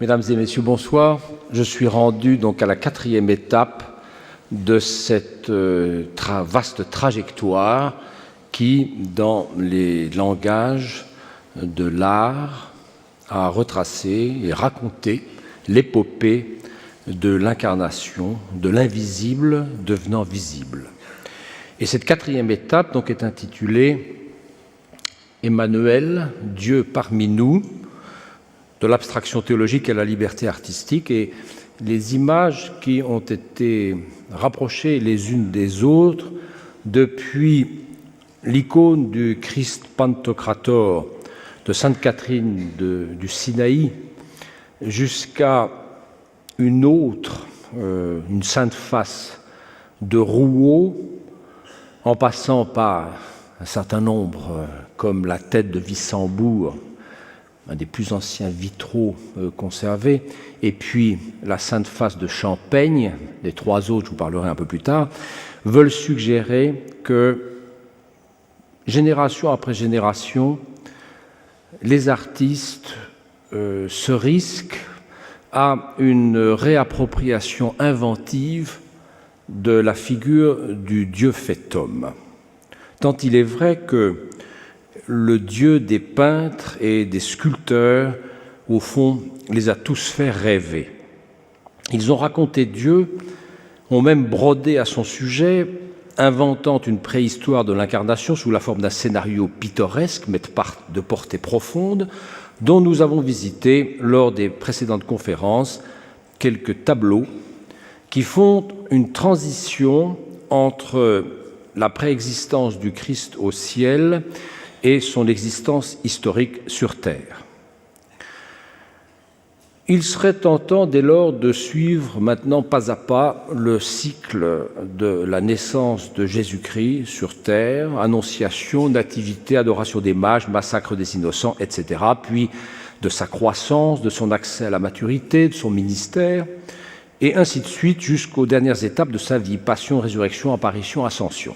Mesdames et messieurs, bonsoir. Je suis rendu donc à la 4e étape de cette vaste trajectoire qui, dans les langages de l'art, a retracé et raconté l'épopée de l'incarnation, de l'invisible devenant visible. Et cette 4e étape donc est intitulée « Emmanuel, Dieu parmi nous », de l'abstraction théologique à la liberté artistique, et les images qui ont été rapprochées les unes des autres depuis l'icône du Christ Pantocrator de Sainte Catherine du Sinaï jusqu'à une autre, une Sainte Face de Rouault, en passant par un certain nombre comme la tête de Wissembourg, un des plus anciens vitraux conservés, et puis la Sainte Face de Champaigne, les trois autres, je vous parlerai un peu plus tard, veulent suggérer que, génération après génération, les artistes se risquent à une réappropriation inventive de la figure du Dieu fait homme. Tant il est vrai que le Dieu des peintres et des sculpteurs, au fond, les a tous fait rêver. Ils ont raconté Dieu, ont même brodé à son sujet, inventant une préhistoire de l'incarnation sous la forme d'un scénario pittoresque, mais de portée profonde, dont nous avons visité, lors des précédentes conférences, quelques tableaux qui font une transition entre la préexistence du Christ au ciel et son existence historique sur terre. Il serait tentant dès lors de suivre maintenant pas à pas le cycle de la naissance de Jésus-Christ sur terre, annonciation, nativité, adoration des mages, massacre des innocents, etc., puis de sa croissance, de son accès à la maturité, de son ministère, et ainsi de suite jusqu'aux dernières étapes de sa vie, passion, résurrection, apparition, ascension.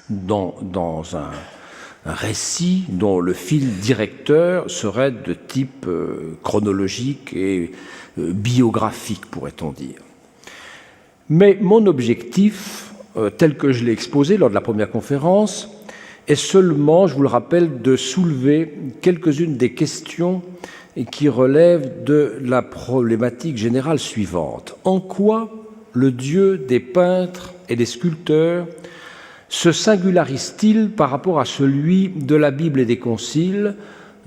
Dans un récit dont le fil directeur serait de type chronologique et biographique, pourrait-on dire. Mais mon objectif, tel que je l'ai exposé lors de la première conférence, est seulement, je vous le rappelle, de soulever quelques-unes des questions qui relèvent de la problématique générale suivante. En quoi le Dieu des peintres et des sculpteurs se singularise-t-il par rapport à celui de la Bible et des conciles,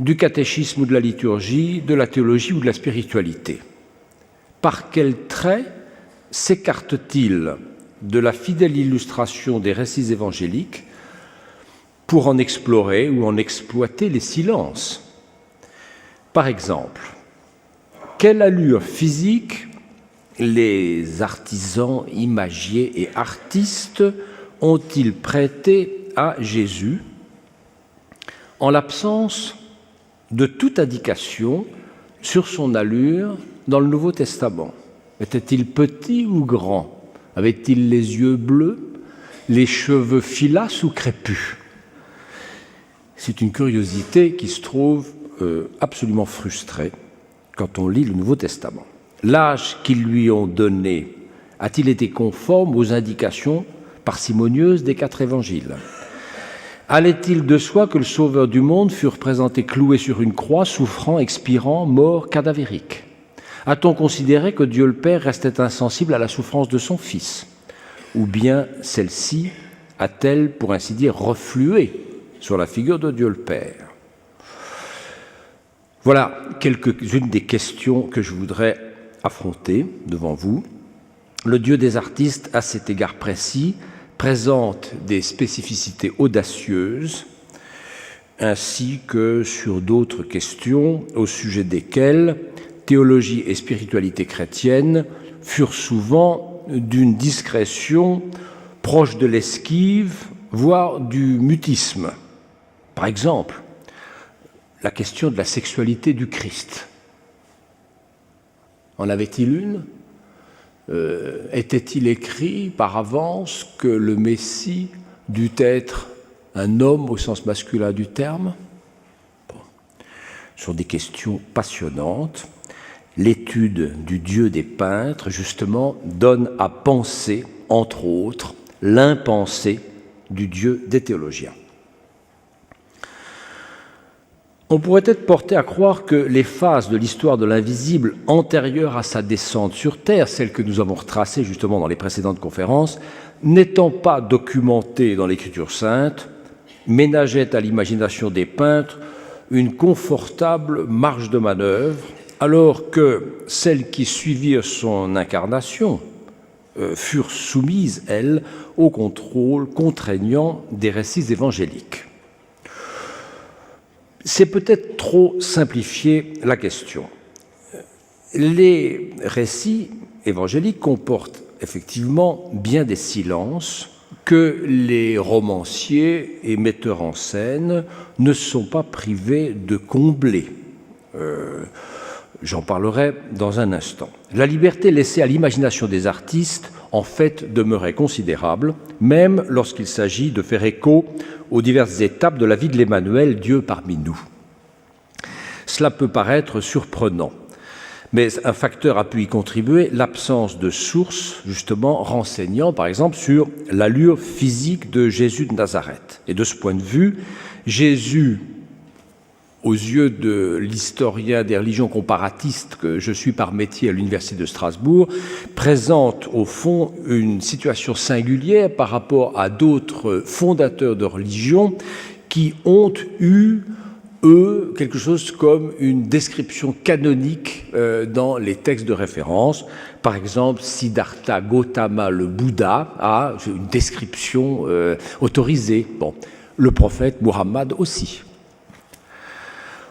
du catéchisme ou de la liturgie, de la théologie ou de la spiritualité? Par quels traits s'écarte-t-il de la fidèle illustration des récits évangéliques pour en explorer ou en exploiter les silences? Par exemple, quelle allure physique les artisans, imagiers et artistes ont-ils prêté à Jésus en l'absence de toute indication sur son allure dans le Nouveau Testament? Était-il petit ou grand? Avait-il les yeux bleus, les cheveux filasses ou crépus? C'est une curiosité qui se trouve absolument frustrée quand on lit le Nouveau Testament. L'âge qu'ils lui ont donné a-t-il été conforme aux indications parcimonieuses des 4 évangiles? Allait-il de soi que le Sauveur du monde fût représenté cloué sur une croix, souffrant, expirant, mort, cadavérique? A-t-on considéré que Dieu le Père restait insensible à la souffrance de son Fils? Ou bien celle-ci a-t-elle, pour ainsi dire, reflué sur la figure de Dieu le Père? Voilà quelques-unes des questions que je voudrais affronter devant vous. Le Dieu des artistes, à cet égard précis, présente des spécificités audacieuses, ainsi que sur d'autres questions au sujet desquelles théologie et spiritualité chrétienne furent souvent d'une discrétion proche de l'esquive, voire du mutisme. Par exemple, la question de la sexualité du Christ. En avait-il une? Était-il écrit par avance que le Messie dut être un homme au sens masculin du terme? Bon. Ce sont des questions passionnantes. L'étude du Dieu des peintres, justement, donne à penser, entre autres, l'impensé du Dieu des théologiens. On pourrait être porté à croire que les phases de l'histoire de l'invisible antérieures à sa descente sur Terre, celles que nous avons retracées justement dans les précédentes conférences, n'étant pas documentées dans l'Écriture sainte, ménageaient à l'imagination des peintres une confortable marge de manœuvre, alors que celles qui suivirent son incarnation furent soumises, elles, au contrôle contraignant des récits évangéliques. C'est peut-être trop simplifier la question. Les récits évangéliques comportent effectivement bien des silences que les romanciers et metteurs en scène ne sont pas privés de combler. J'en parlerai dans un instant. La liberté laissée à l'imagination des artistes, en fait, demeurait considérable, même lorsqu'il s'agit de faire écho aux diverses étapes de la vie de l'Emmanuel, Dieu parmi nous. Cela peut paraître surprenant, mais un facteur a pu y contribuer, l'absence de sources, justement, renseignant, par exemple, sur l'allure physique de Jésus de Nazareth. Et de ce point de vue, Jésus, aux yeux de l'historien des religions comparatistes que je suis par métier à l'Université de Strasbourg, présente au fond une situation singulière par rapport à d'autres fondateurs de religions qui ont eu, eux, quelque chose comme une description canonique dans les textes de référence. Par exemple, Siddhartha Gautama, le Bouddha, a une description autorisée. Bon, le prophète Muhammad aussi.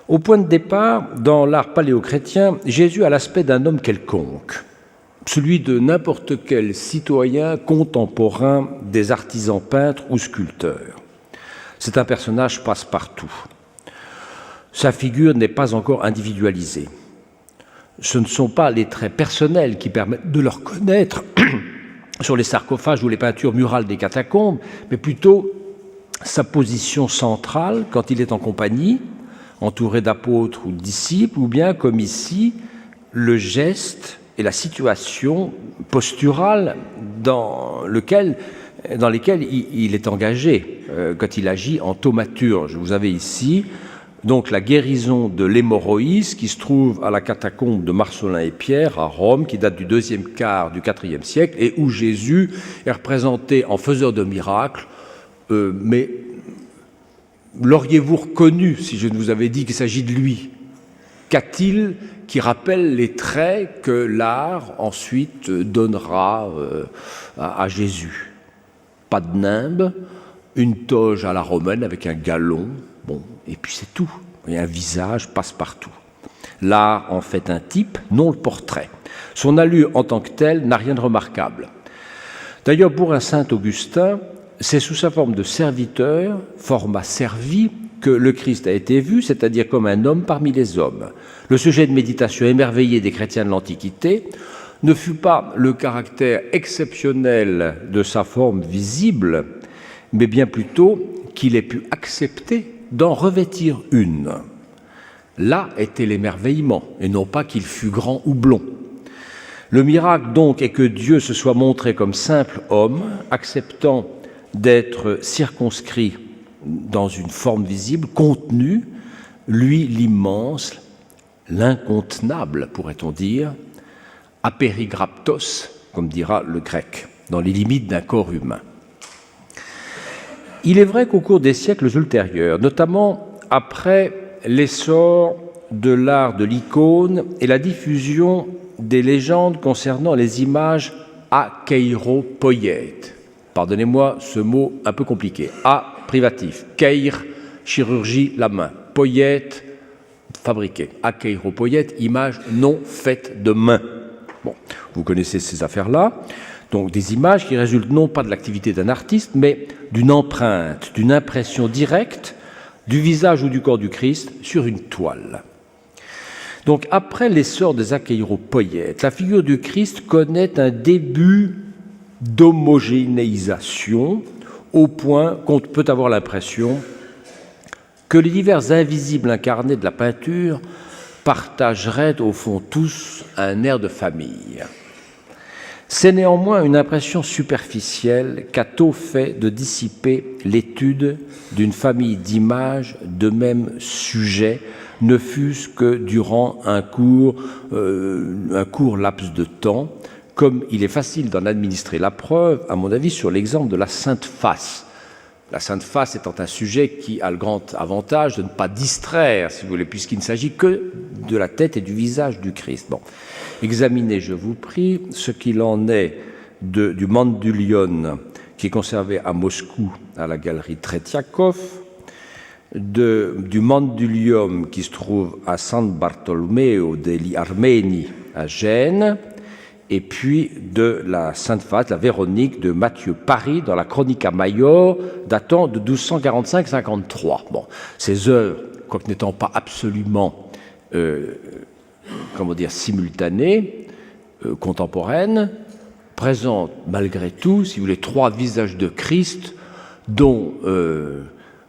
Au point de départ, dans l'art paléochrétien, Jésus a l'aspect d'un homme quelconque, celui de n'importe quel citoyen contemporain des artisans peintres ou sculpteurs. C'est un personnage passe-partout. Sa figure n'est pas encore individualisée. Ce ne sont pas les traits personnels qui permettent de le reconnaître sur les sarcophages ou les peintures murales des catacombes, mais plutôt sa position centrale quand il est en compagnie, entouré d'apôtres ou de disciples, ou bien, comme ici, le geste et la situation posturale dans lesquels il est engagé quand il agit en thaumaturge. Vous avez ici donc la guérison de l'hémorroïs qui se trouve à la catacombe de Marcellin et Pierre à Rome, qui date du deuxième quart du IVe siècle, et où Jésus est représenté en faiseur de miracles, mais l'auriez-vous reconnu si je ne vous avais dit qu'il s'agit de lui? Qu'a-t-il qui rappelle les traits que l'art ensuite donnera à Jésus? Pas de nimbe, une toge à la romaine avec un galon, bon, et puis c'est tout. Et un visage passe-partout. L'art en fait un type, non le portrait. Son allure en tant que tel n'a rien de remarquable. D'ailleurs, pour un saint Augustin, c'est sous sa forme de serviteur, format servi, que le Christ a été vu, c'est-à-dire comme un homme parmi les hommes. Le sujet de méditation émerveillé des chrétiens de l'Antiquité ne fut pas le caractère exceptionnel de sa forme visible, mais bien plutôt qu'il ait pu accepter d'en revêtir une. Là était l'émerveillement, et non pas qu'il fût grand ou blond. Le miracle donc est que Dieu se soit montré comme simple homme, acceptant d'être circonscrit dans une forme visible, contenu, lui l'immense, l'incontenable, pourrait-on dire, apérigraptos, comme dira le grec, dans les limites d'un corps humain. Il est vrai qu'au cours des siècles ultérieurs, notamment après l'essor de l'art de l'icône et la diffusion des légendes concernant les images akeiropoiètes, pardonnez-moi ce mot un peu compliqué. A, privatif. Keir, chirurgie, la main. Poiète, fabriqué. Akeiropoiète, image non faite de main. Bon, vous connaissez ces affaires-là. Donc des images qui résultent non pas de l'activité d'un artiste, mais d'une empreinte, d'une impression directe du visage ou du corps du Christ sur une toile. Donc après l'essor des akeiropoiètes, la figure du Christ connaît un début d'homogénéisation au point qu'on peut avoir l'impression que les divers invisibles incarnés de la peinture partageraient au fond tous un air de famille. C'est néanmoins une impression superficielle qu'Atto fait de dissiper l'étude d'une famille d'images de même sujet, ne fût-ce que durant un court laps de temps, comme il est facile d'en administrer la preuve, à mon avis, sur l'exemple de la Sainte Face. La Sainte Face étant un sujet qui a le grand avantage de ne pas distraire, si vous voulez, puisqu'il ne s'agit que de la tête et du visage du Christ. Bon. Examinez, je vous prie, ce qu'il en est du Mandulion qui est conservé à Moscou, à la galerie Tretiakov, du Mandulium qui se trouve à San Bartolomeo degli Armeni à Gênes, et puis de la Sainte Face, la Véronique de Mathieu Paris dans la Chronica Major datant de 1245-53. Bon, ces œuvres, quoique n'étant pas absolument simultanées, contemporaines, présentent malgré tout, si vous voulez, trois visages de Christ, dont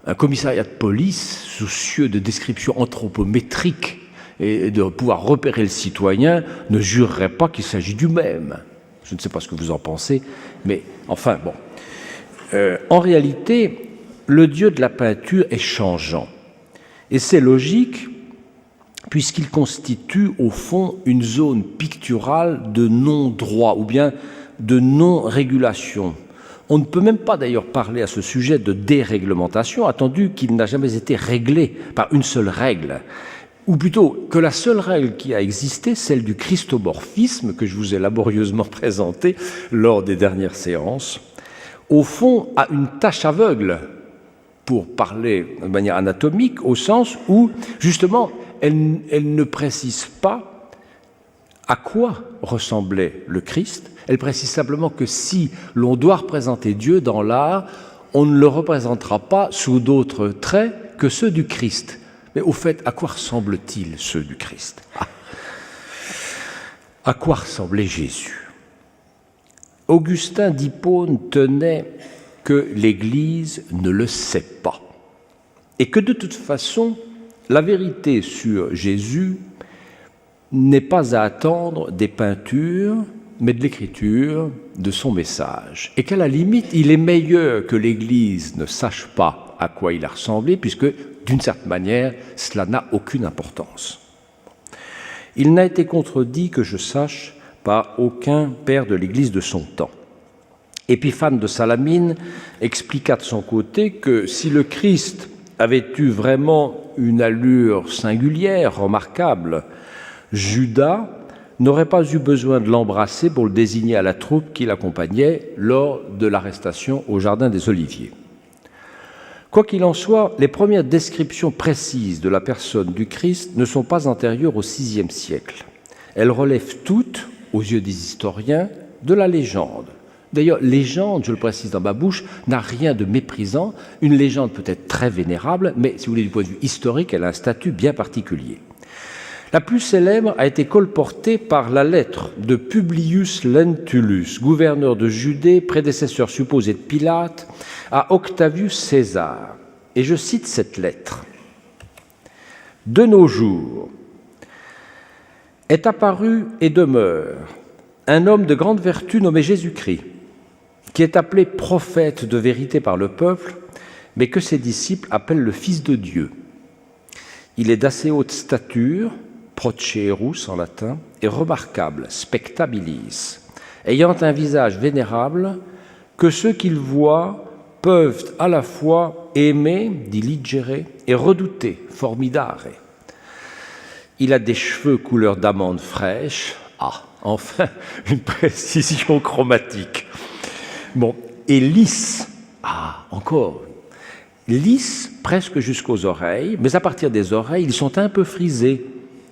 un commissariat de police, soucieux de description anthropométrique et de pouvoir repérer le citoyen, ne jurerait pas qu'il s'agit du même. Je ne sais pas ce que vous en pensez, mais enfin, bon. En réalité, le Dieu de la peinture est changeant. Et c'est logique, puisqu'il constitue, au fond, une zone picturale de non-droit, ou bien de non-régulation. On ne peut même pas d'ailleurs parler à ce sujet de déréglementation, attendu qu'il n'a jamais été réglé par une seule règle. Ou plutôt que la seule règle qui a existé, celle du christomorphisme, que je vous ai laborieusement présenté lors des dernières séances, au fond a une tache aveugle, pour parler de manière anatomique, au sens où, justement, elle ne précise pas à quoi ressemblait le Christ. Elle précise simplement que si l'on doit représenter Dieu dans l'art, on ne le représentera pas sous d'autres traits que ceux du Christ. Mais au fait, à quoi ressemblent-ils ceux du Christ ? À quoi ressemblait Jésus ? Augustin d'Hippone tenait que l'Église ne le sait pas, et que de toute façon, la vérité sur Jésus n'est pas à attendre des peintures, mais de l'écriture de son message, et qu'à la limite, il est meilleur que l'Église ne sache pas à quoi il a ressemblé, puisque d'une certaine manière, cela n'a aucune importance. Il n'a été contredit, que je sache, par aucun père de l'Église de son temps. Épiphane de Salamine expliqua de son côté que si le Christ avait eu vraiment une allure singulière, remarquable, Judas n'aurait pas eu besoin de l'embrasser pour le désigner à la troupe qui l'accompagnait lors de l'arrestation au Jardin des Oliviers. Quoi qu'il en soit, les premières descriptions précises de la personne du Christ ne sont pas antérieures au VIe siècle. Elles relèvent toutes, aux yeux des historiens, de la légende. D'ailleurs, légende, je le précise dans ma bouche, n'a rien de méprisant. Une légende peut être très vénérable, mais si vous voulez, du point de vue historique, elle a un statut bien particulier. La plus célèbre a été colportée par la lettre de Publius Lentulus, gouverneur de Judée, prédécesseur supposé de Pilate, à Octavius César. Et je cite cette lettre. « De nos jours est apparu et demeure un homme de grande vertu nommé Jésus-Christ, qui est appelé prophète de vérité par le peuple, mais que ses disciples appellent le Fils de Dieu. Il est d'assez haute stature, procerus en latin, et remarquable, spectabilis, ayant un visage vénérable que ceux qui le voient peuvent à la fois aimer, diligere, et redouter, formidare. Il a des cheveux couleur d'amande fraîche, enfin, une précision chromatique. Bon, et lisse, encore, lisse presque jusqu'aux oreilles, mais à partir des oreilles, ils sont un peu frisés,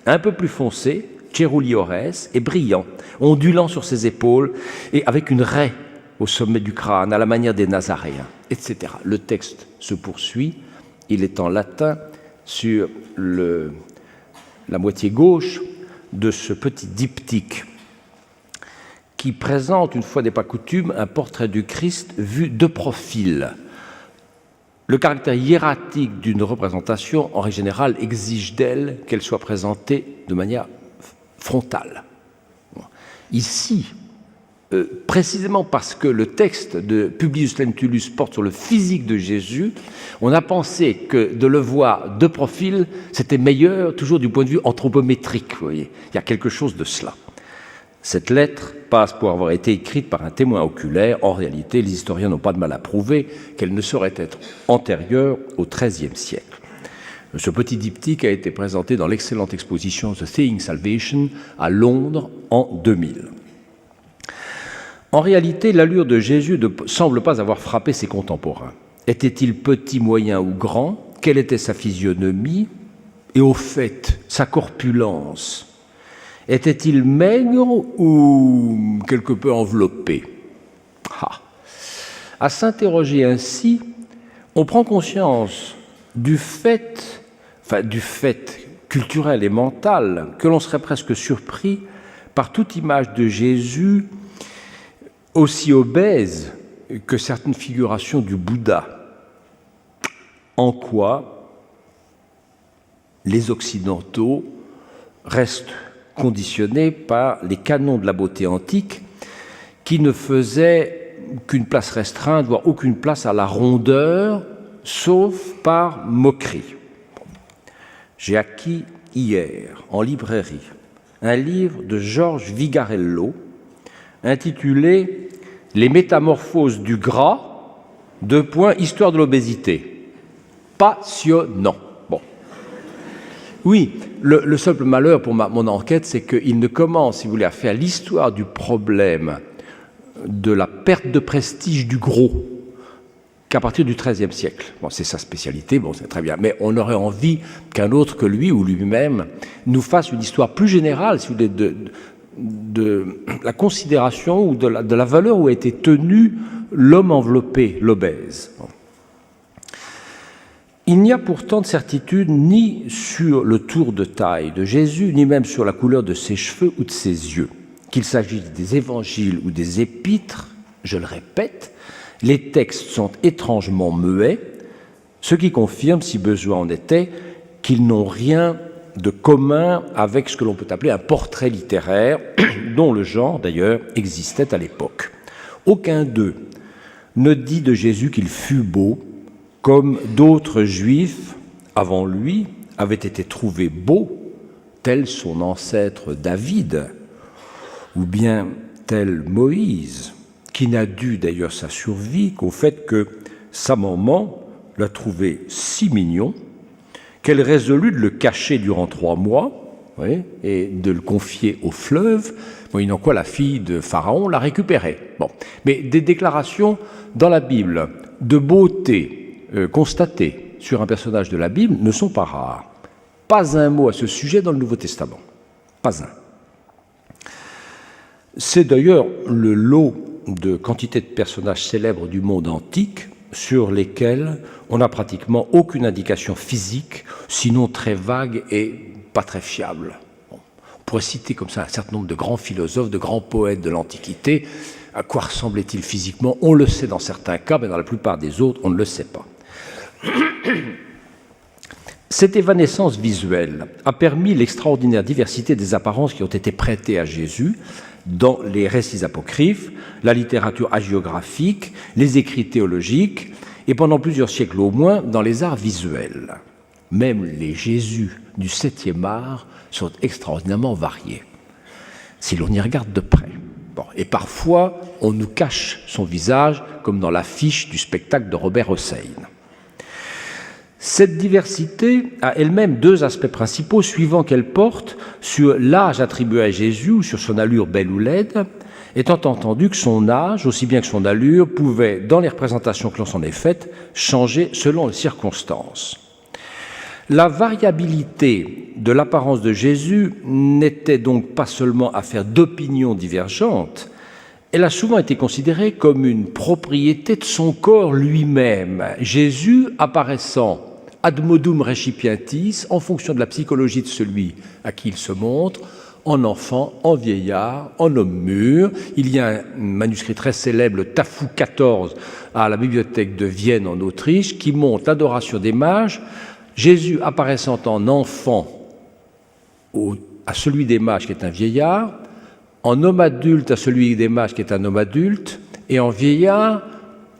un peu plus foncés, cerulores, et brillants, ondulant sur ses épaules, et avec une raie au sommet du crâne, à la manière des Nazaréens, etc. Le texte se poursuit, il est en latin sur la moitié gauche de ce petit diptyque qui présente, une fois n'est pas coutume, un portrait du Christ vu de profil. le caractère hiératique d'une représentation, en règle générale, exige d'elle qu'elle soit présentée de manière frontale. Ici, précisément parce que le texte de Publius Lentulus porte sur le physique de Jésus, on a pensé que de le voir de profil, c'était meilleur, toujours du point de vue anthropométrique. Vous voyez, il y a quelque chose de cela. Cette lettre passe pour avoir été écrite par un témoin oculaire. En réalité, les historiens n'ont pas de mal à prouver qu'elle ne saurait être antérieure au XIIIe siècle. Ce petit diptyque a été présenté dans l'excellente exposition The Seeing Salvation à Londres en 2000. En réalité, l'allure de Jésus ne semble pas avoir frappé ses contemporains. Était-il petit, moyen ou grand? Quelle était sa physionomie? Et au fait, sa corpulence? Était-il maigre ou quelque peu enveloppé? À s'interroger ainsi, on prend conscience du fait culturel et mental que l'on serait presque surpris par toute image de Jésus aussi obèse que certaines figurations du Bouddha. En quoi les Occidentaux restent conditionnés par les canons de la beauté antique qui ne faisaient qu'une place restreinte, voire aucune place à la rondeur, sauf par moquerie. J'ai acquis hier, en librairie, un livre de Georges Vigarello intitulé « Les métamorphoses du gras, histoire de l'obésité ». Passionnant. Bon. Oui, le simple malheur pour mon enquête, c'est qu'il ne commence, si vous voulez, à faire l'histoire du problème de la perte de prestige du gros qu'à partir du XIIIe siècle. Bon, c'est sa spécialité, bon, c'est très bien, mais on aurait envie qu'un autre que lui ou lui-même nous fasse une histoire plus générale, si vous voulez, de la considération ou de la valeur où a été tenu l'homme enveloppé, l'obèse. Bon. Il n'y a pourtant de certitude ni sur le tour de taille de Jésus, ni même sur la couleur de ses cheveux ou de ses yeux. Qu'il s'agisse des évangiles ou des épîtres, je le répète, les textes sont étrangement muets, ce qui confirme, si besoin en était, qu'ils n'ont rien de commun avec ce que l'on peut appeler un portrait littéraire, dont le genre, d'ailleurs, existait à l'époque. Aucun d'eux ne dit de Jésus qu'il fut beau, comme d'autres Juifs, avant lui, avaient été trouvés beaux, tel son ancêtre David, ou bien tel Moïse, qui n'a dû d'ailleurs sa survie qu'au fait que sa maman l'a trouvé si mignon qu'elle résolut de le cacher durant 3 mois, oui, et de le confier au fleuve, moyennant quoi la fille de Pharaon l'a récupéré. Bon. Mais des déclarations dans la Bible de beauté constatées sur un personnage de la Bible ne sont pas rares. Pas un mot à ce sujet dans le Nouveau Testament. Pas un. C'est d'ailleurs le lot de quantité de personnages célèbres du monde antique sur lesquels on n'a pratiquement aucune indication physique, sinon très vague et pas très fiable. Bon. On pourrait citer comme ça un certain nombre de grands philosophes, de grands poètes de l'Antiquité. À quoi ressemblait-il physiquement? On le sait dans certains cas, mais dans la plupart des autres, on ne le sait pas. Cette évanescence visuelle a permis l'extraordinaire diversité des apparences qui ont été prêtées à Jésus dans les récits apocryphes, la littérature hagiographique, les écrits théologiques, et pendant plusieurs siècles au moins, dans les arts visuels. Même les Jésus du 7e art sont extraordinairement variés, si l'on y regarde de près. Bon, et parfois, on nous cache son visage, comme dans l'affiche du spectacle de Robert Hossein. Cette diversité a elle-même 2 aspects principaux suivant qu'elle porte sur l'âge attribué à Jésus ou sur son allure belle ou laide, étant entendu que son âge, aussi bien que son allure, pouvait, dans les représentations que l'on s'en est faites, changer selon les circonstances. La variabilité de l'apparence de Jésus n'était donc pas seulement affaire d'opinions divergentes, elle a souvent été considérée comme une propriété de son corps lui-même, Jésus apparaissant ad modum recipientis, en fonction de la psychologie de celui à qui il se montre, en enfant, en vieillard, en homme mûr. Il y a un manuscrit très célèbre, le Tafou 14, à la bibliothèque de Vienne en Autriche, qui montre l'adoration des mages, Jésus apparaissant en enfant à celui des mages qui est un vieillard, en homme adulte à celui des mages qui est un homme adulte, et en vieillard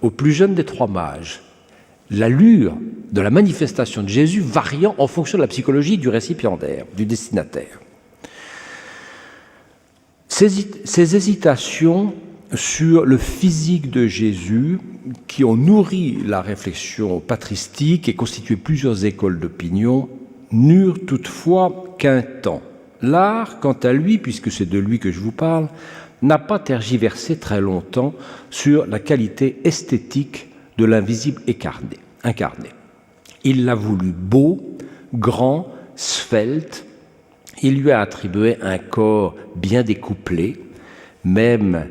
au plus jeune des trois mages. L'allure de la manifestation de Jésus variant en fonction de la psychologie du récipiendaire, du destinataire. Ces hésitations sur le physique de Jésus, qui ont nourri la réflexion patristique et constitué plusieurs écoles d'opinion, n'eurent toutefois qu'un temps. L'art, quant à lui, puisque c'est de lui que je vous parle, n'a pas tergiversé très longtemps sur la qualité esthétique de l'invisible incarné. Il l'a voulu beau, grand, svelte. Il lui a attribué un corps bien découplé. Même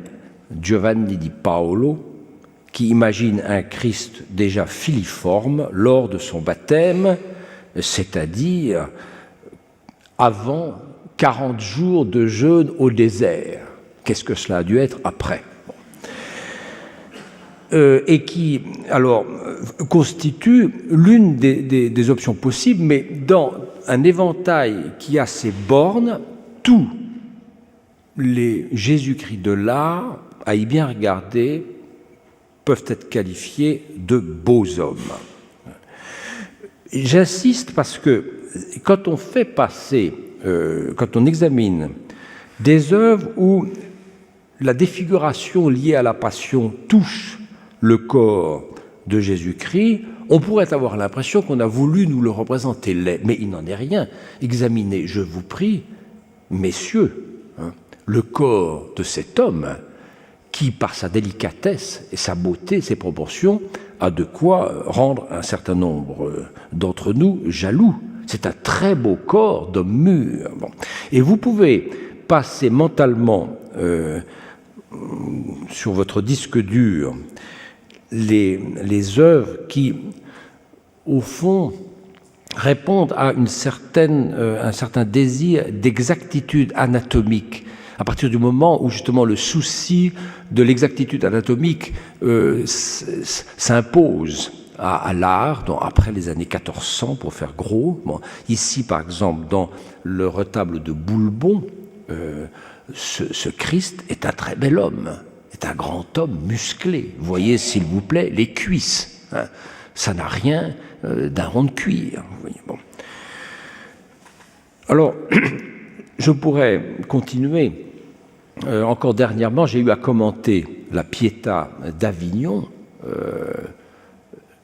Giovanni di Paolo, qui imagine un Christ déjà filiforme lors de son baptême, c'est-à-dire avant 40 jours de jeûne au désert. Qu'est-ce que cela a dû être après ? Et qui, alors, constitue l'une des options possibles, mais dans un éventail qui a ses bornes, tous les Jésus-Christ de l'art, à y bien regarder, peuvent être qualifiés de beaux hommes. J'insiste parce que quand on fait passer, quand on examine des œuvres où la défiguration liée à la passion touche le corps de Jésus-Christ, on pourrait avoir l'impression qu'on a voulu nous le représenter laid, mais il n'en est rien. Examinez, je vous prie, messieurs, le corps de cet homme qui, par sa délicatesse et sa beauté, ses proportions, a de quoi rendre un certain nombre d'entre nous jaloux. C'est un très beau corps d'homme mûr. Bon. Et vous pouvez passer mentalement sur votre disque dur les œuvres qui, au fond, répondent à un certain désir d'exactitude anatomique, à partir du moment où justement le souci de l'exactitude anatomique s'impose à l'art, après les années 1400, pour faire gros. Bon, ici, par exemple, dans le retable de Boulbon, ce Christ est un très bel homme, est un grand homme musclé. Voyez, s'il vous plaît, les cuisses. Hein, ça n'a rien d'un rond de cuir. Vous voyez, bon. Alors, je pourrais continuer. Encore dernièrement, j'ai eu à commenter la Pietà d'Avignon.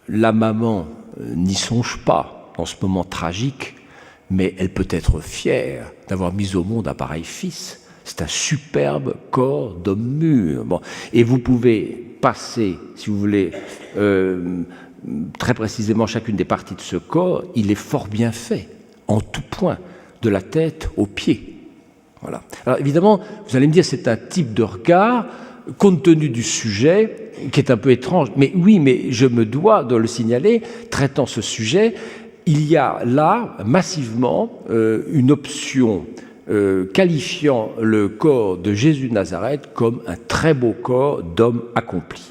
La maman n'y songe pas dans ce moment tragique, mais elle peut être fière d'avoir mis au monde un pareil fils. C'est un superbe corps d'homme mûr. Bon. Et vous pouvez passer, si vous voulez, très précisément chacune des parties de ce corps. Il est fort bien fait, en tout point, de la tête aux pieds. Voilà. Alors évidemment, vous allez me dire, c'est un type de regard, compte tenu du sujet, qui est un peu étrange. Mais oui, mais je me dois de le signaler, traitant ce sujet, il y a là, massivement, une option qualifiant le corps de Jésus de Nazareth comme un très beau corps d'homme accompli.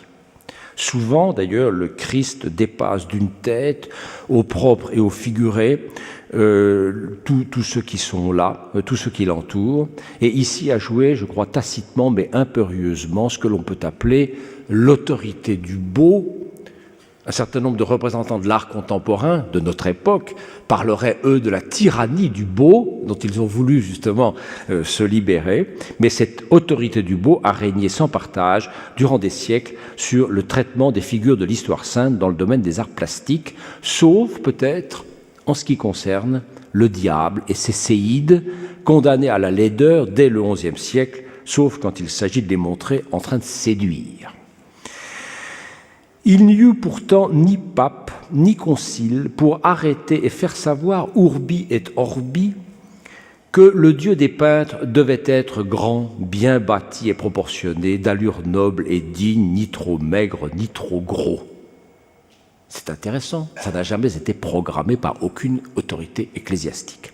Souvent, d'ailleurs, le Christ dépasse d'une tête au propre et au figuré tous ceux qui sont là, tous ceux qui l'entourent. Et ici a joué, je crois tacitement, mais impérieusement, ce que l'on peut appeler l'autorité du beau. Un certain nombre de représentants de l'art contemporain de notre époque parleraient, eux, de la tyrannie du beau, dont ils ont voulu justement se libérer. Mais cette autorité du beau a régné sans partage durant des siècles sur le traitement des figures de l'histoire sainte dans le domaine des arts plastiques, sauf peut-être en ce qui concerne le diable et ses séides, condamnés à la laideur dès le XIe siècle, sauf quand il s'agit de les montrer en train de séduire. Il n'y eut pourtant ni pape, ni concile pour arrêter et faire savoir, urbi et orbi, que le Dieu des peintres devait être grand, bien bâti et proportionné, d'allure noble et digne, ni trop maigre, ni trop gros. C'est intéressant, ça n'a jamais été programmé par aucune autorité ecclésiastique.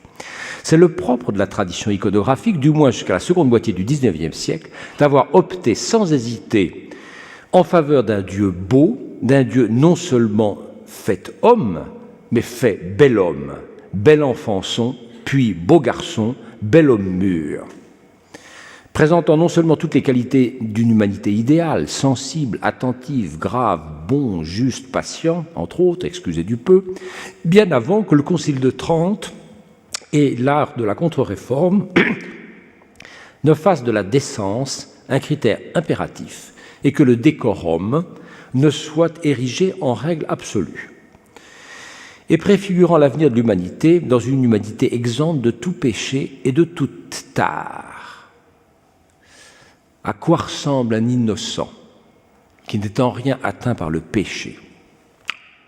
C'est le propre de la tradition iconographique, du moins jusqu'à la seconde moitié du XIXe siècle, d'avoir opté sans hésiter en faveur d'un Dieu beau, d'un Dieu non seulement fait homme, mais fait bel homme, bel enfançon, puis beau garçon, bel homme mûr. Présentant non seulement toutes les qualités d'une humanité idéale, sensible, attentive, grave, bon, juste, patient, entre autres, excusez du peu, bien avant que le Concile de Trente et l'art de la contre-réforme ne fassent de la décence un critère impératif et que le décorum ne soit érigé en règle absolue, et préfigurant l'avenir de l'humanité dans une humanité exempte de tout péché et de toute tare. À quoi ressemble un innocent qui n'est en rien atteint par le péché?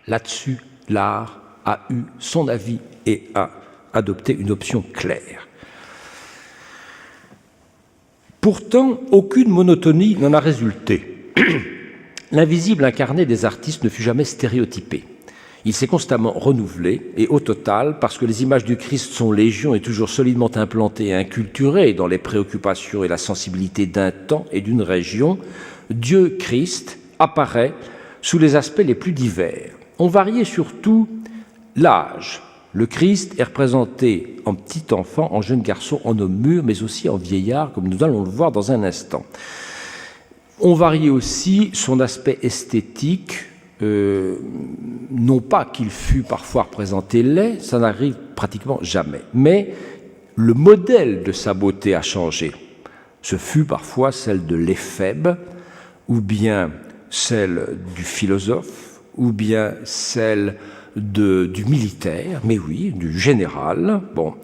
Là-dessus, l'art a eu son avis et a adopté une option claire. Pourtant, aucune monotonie n'en a résulté. L'invisible incarné des artistes ne fut jamais stéréotypé. Il s'est constamment renouvelé et au total, parce que les images du Christ sont légion et toujours solidement implantées et inculturées dans les préoccupations et la sensibilité d'un temps et d'une région, Dieu Christ apparaît sous les aspects les plus divers. On variait surtout l'âge. Le Christ est représenté en petit enfant, en jeune garçon, en homme mûr, mais aussi en vieillard, comme nous allons le voir dans un instant. On variait aussi son aspect esthétique, non pas qu'il fût parfois représenté laid, ça n'arrive pratiquement jamais, mais le modèle de sa beauté a changé. Ce fut parfois celle de l'éphèbe, ou bien celle du philosophe, ou bien celle du militaire, mais oui, du général. Bon,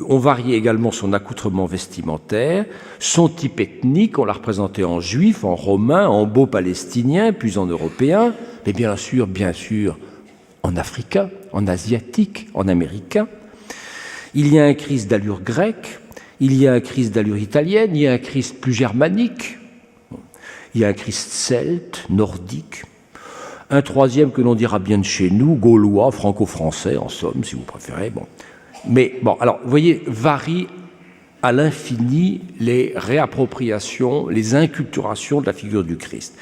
on variait également son accoutrement vestimentaire, son type ethnique, on l'a représenté en juif, en romain, en beau palestinien, puis en européen, mais bien sûr, en africain, en asiatique, en américain. Il y a un Christ d'allure grecque, il y a un Christ d'allure italienne, il y a un Christ plus germanique, il y a un Christ celte, nordique, un troisième que l'on dira bien de chez nous, gaulois, franco-français, en somme, si vous préférez. Bon. Mais bon, alors, vous voyez, varient à l'infini les réappropriations, les inculturations de la figure du Christ.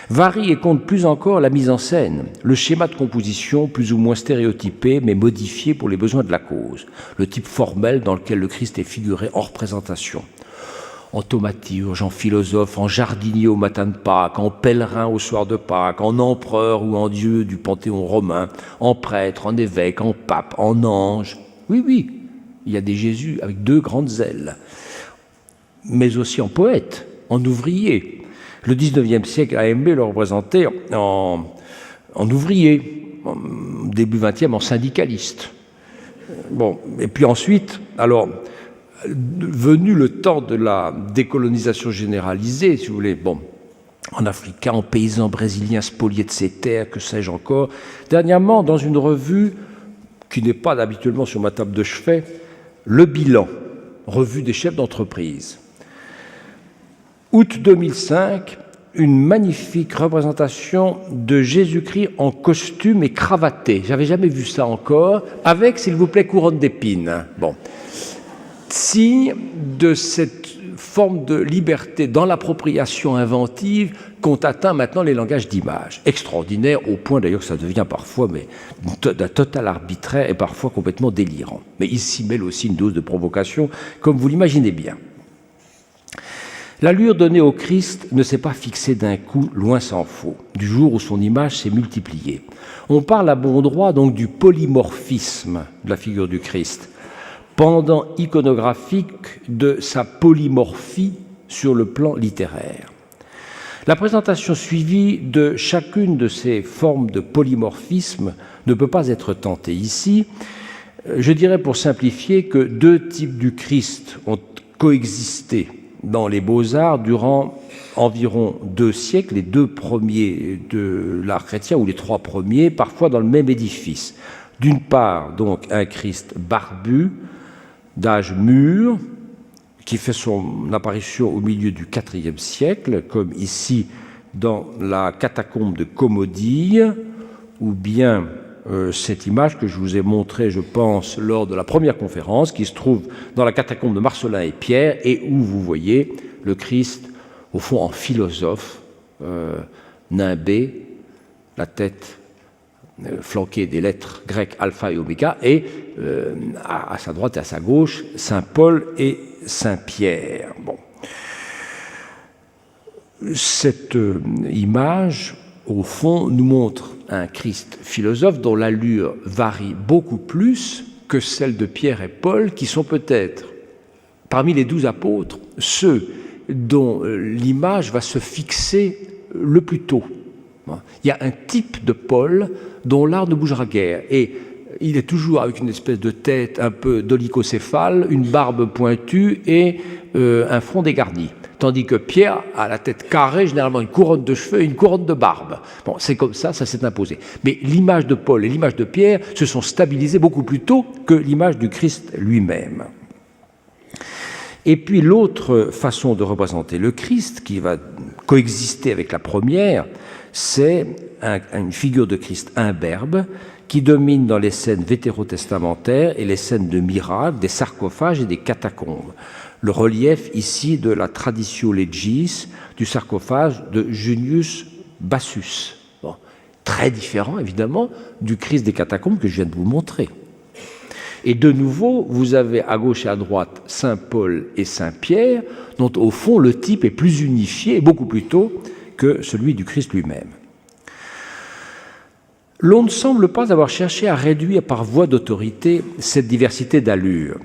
Varie et compte plus encore la mise en scène, le schéma de composition plus ou moins stéréotypé, mais modifié pour les besoins de la cause, le type formel dans lequel le Christ est figuré en représentation. En thaumaturge, en philosophe, en jardinier au matin de Pâques, en pèlerin au soir de Pâques, en empereur ou en dieu du panthéon romain, en prêtre, en évêque, en pape, en ange. Oui, il y a des Jésus avec deux grandes ailes, mais aussi en poète, en ouvrier. Le XIXe siècle a aimé le représenter en ouvrier, début XXe en syndicaliste. Bon, et puis ensuite, alors, venu le temps de la décolonisation généralisée, si vous voulez, bon, en africain, en paysan brésilien spolié de ses terres, que sais-je encore. Dernièrement, dans une revue qui n'est pas habituellement sur ma table de chevet, Le Bilan, revue des chefs d'entreprise. Août 2005, une magnifique représentation de Jésus-Christ en costume et cravaté. J'avais jamais vu ça encore, avec, s'il vous plaît, couronne d'épines. Bon. Signe de cette forme de liberté dans l'appropriation inventive qu'ont atteint maintenant les langages d'images. Extraordinaire, au point d'ailleurs que ça devient parfois d'un total arbitraire et parfois complètement délirant. Mais il s'y mêle aussi une dose de provocation, comme vous l'imaginez bien. L'allure donnée au Christ ne s'est pas fixée d'un coup, loin s'en faut, du jour où son image s'est multipliée. On parle à bon droit donc du polymorphisme de la figure du Christ, pendant iconographique de sa polymorphie sur le plan littéraire. La présentation suivie de chacune de ces formes de polymorphisme ne peut pas être tentée ici. Je dirais pour simplifier que deux types du Christ ont coexisté dans les beaux-arts durant environ 2 siècles, les 2 premiers de l'art chrétien, ou les 3 premiers, parfois dans le même édifice. D'une part, donc, un Christ barbu, d'âge mûr, qui fait son apparition au milieu du IVe siècle, comme ici dans la catacombe de Comodille, ou bien cette image que je vous ai montrée, je pense, lors de la première conférence, qui se trouve dans la catacombe de Marcellin et Pierre, et où vous voyez le Christ, au fond, en philosophe, nimbé, la tête flanquée des lettres grecques alpha et oméga, et à sa droite et à sa gauche, Saint Paul et Saint Pierre. Bon. Cette image, au fond, nous montre un Christ philosophe dont l'allure varie beaucoup plus que celle de Pierre et Paul, qui sont peut-être, parmi les 12 apôtres, ceux dont l'image va se fixer le plus tôt. Il y a un type de Paul dont l'art ne bougera guère, et il est toujours avec une espèce de tête un peu dolicocéphale, une barbe pointue et un front dégarni. Tandis que Pierre a la tête carrée, généralement une couronne de cheveux et une couronne de barbe. Bon, c'est comme ça s'est imposé. Mais l'image de Paul et l'image de Pierre se sont stabilisées beaucoup plus tôt que l'image du Christ lui-même. Et puis l'autre façon de représenter le Christ, qui va coexister avec la première, c'est une figure de Christ imberbe qui domine dans les scènes vétérotestamentaires et les scènes de miracles, des sarcophages et des catacombes. Le relief ici de la Traditio Legis du sarcophage de Junius Bassus. Bon, très différent évidemment du Christ des catacombes que je viens de vous montrer. Et de nouveau, vous avez à gauche et à droite Saint Paul et Saint Pierre, dont au fond le type est plus unifié et beaucoup plus tôt que celui du Christ lui-même. L'on ne semble pas avoir cherché à réduire par voie d'autorité cette diversité d'allures.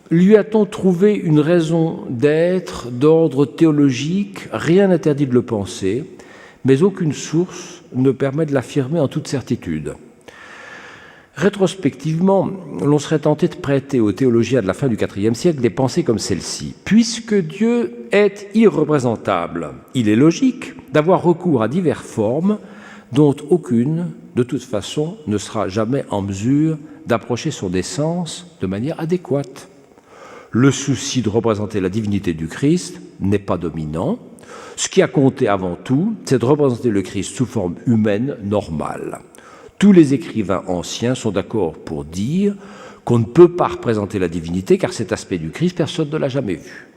Lui a-t-on trouvé une raison d'être d'ordre théologique? Rien n'interdit de le penser, mais aucune source ne permet de l'affirmer en toute certitude. Rétrospectivement, l'on serait tenté de prêter aux théologiens de la fin du IVe siècle des pensées comme celle-ci. Puisque Dieu est irreprésentable, il est logique d'avoir recours à diverses formes dont aucune, de toute façon, ne sera jamais en mesure d'approcher son essence de manière adéquate. Le souci de représenter la divinité du Christ n'est pas dominant. Ce qui a compté avant tout, c'est de représenter le Christ sous forme humaine normale. Tous les écrivains anciens sont d'accord pour dire qu'on ne peut pas représenter la divinité car cet aspect du Christ, personne ne l'a jamais vu.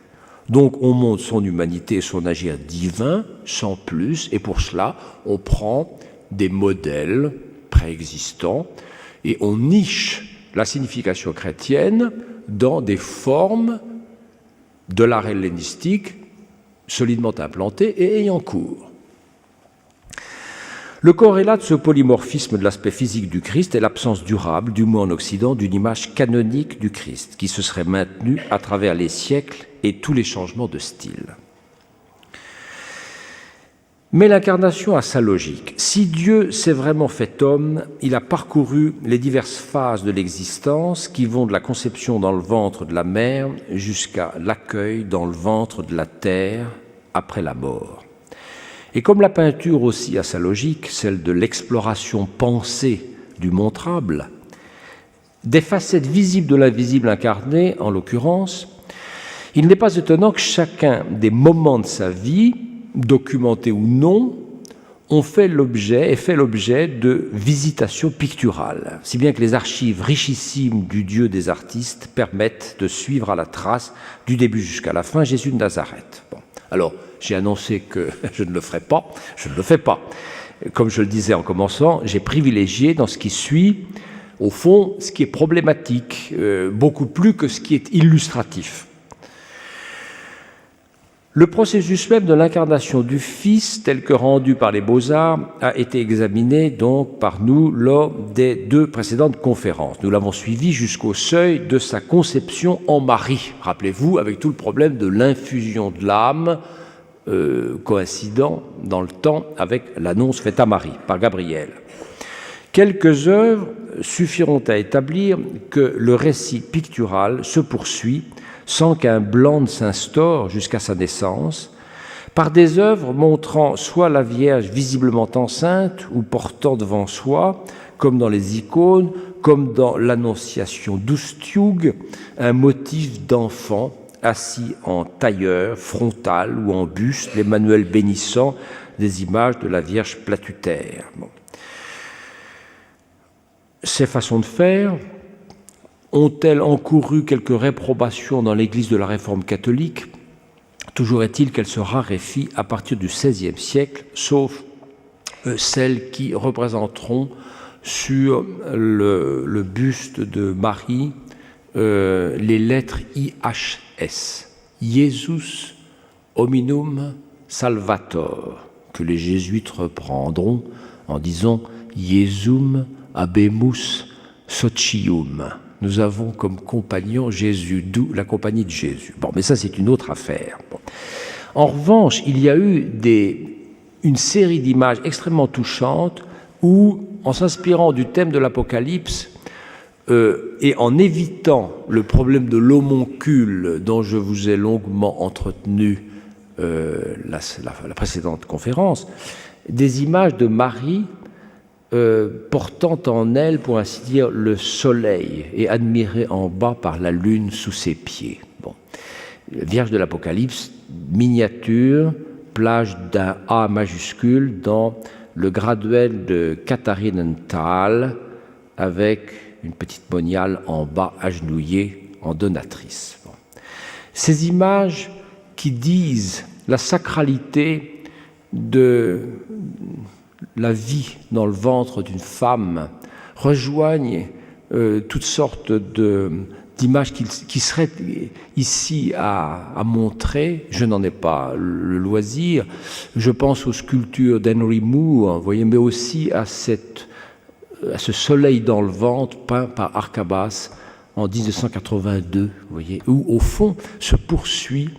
Donc on montre son humanité et son agir divin sans plus, et pour cela on prend des modèles préexistants et on niche la signification chrétienne dans des formes de l'art hellénistique solidement implantées et ayant cours. Le corrélat de ce polymorphisme de l'aspect physique du Christ est l'absence durable, du moins en Occident, d'une image canonique du Christ, qui se serait maintenue à travers les siècles et tous les changements de style. Mais l'incarnation a sa logique. Si Dieu s'est vraiment fait homme, il a parcouru les diverses phases de l'existence qui vont de la conception dans le ventre de la mère jusqu'à l'accueil dans le ventre de la terre après la mort. Et comme la peinture aussi a sa logique, celle de l'exploration pensée du montrable, des facettes visibles de l'invisible incarné, en l'occurrence, il n'est pas étonnant que chacun des moments de sa vie, documentés ou non, ont fait l'objet de visitations picturales, si bien que les archives richissimes du Dieu des artistes permettent de suivre à la trace, du début jusqu'à la fin, Jésus de Nazareth. Bon. Alors, j'ai annoncé que je ne le ferai pas, je ne le fais pas. Comme je le disais en commençant, j'ai privilégié dans ce qui suit, au fond, ce qui est problématique, beaucoup plus que ce qui est illustratif. Le processus même de l'incarnation du Fils, tel que rendu par les Beaux-Arts, a été examiné donc par nous lors des 2 précédentes conférences. Nous l'avons suivi jusqu'au seuil de sa conception en Marie. Rappelez-vous, avec tout le problème de l'infusion de l'âme, coïncidant dans le temps avec l'annonce faite à Marie par Gabriel. Quelques œuvres suffiront à établir que le récit pictural se poursuit sans qu'un blanc ne s'instaure jusqu'à sa naissance, par des œuvres montrant soit la Vierge visiblement enceinte ou portant devant soi, comme dans les icônes, comme dans l'Annonciation d'Ustiug, un motif d'enfant assis en tailleur, frontal ou en buste, les manuels bénissants des images de la Vierge platutaire. Bon. Ces façons de faire ont-elles encouru quelques réprobations dans l'Église de la Réforme catholique? Toujours est-il qu'elles se raréfient à partir du XVIe siècle, sauf celles qui représenteront sur le buste de Marie les lettres IHS, Jesus Hominum Salvator, que les jésuites reprendront en disant Jesum habemus socium. Nous avons comme compagnon Jésus, d'où la compagnie de Jésus. Bon, mais ça, c'est une autre affaire. Bon. En revanche, il y a eu une série d'images extrêmement touchantes où, en s'inspirant du thème de l'Apocalypse et en évitant le problème de l'homoncule dont je vous ai longuement entretenu la précédente conférence, des images de Marie portant en elle, pour ainsi dire, le soleil et admirée en bas par la lune sous ses pieds. Bon. Vierge de l'Apocalypse, miniature, plage d'un A majuscule dans le graduel de Katharinenthal avec une petite moniale en bas agenouillée en donatrice. Bon. Ces images qui disent la sacralité de la vie dans le ventre d'une femme rejoignent toutes sortes d'images qui seraient ici à montrer. Je n'en ai pas le loisir. Je pense aux sculptures d'Henry Moore, vous voyez, mais aussi à ce soleil dans le ventre peint par Arcabas en 1982, vous voyez, où au fond se poursuit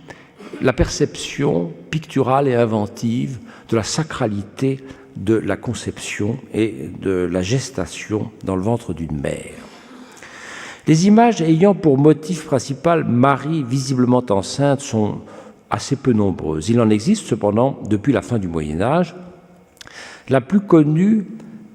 la perception picturale et inventive de la sacralité de la conception et de la gestation dans le ventre d'une mère. Les images ayant pour motif principal Marie visiblement enceinte sont assez peu nombreuses. Il en existe cependant depuis la fin du Moyen-Âge. La plus connue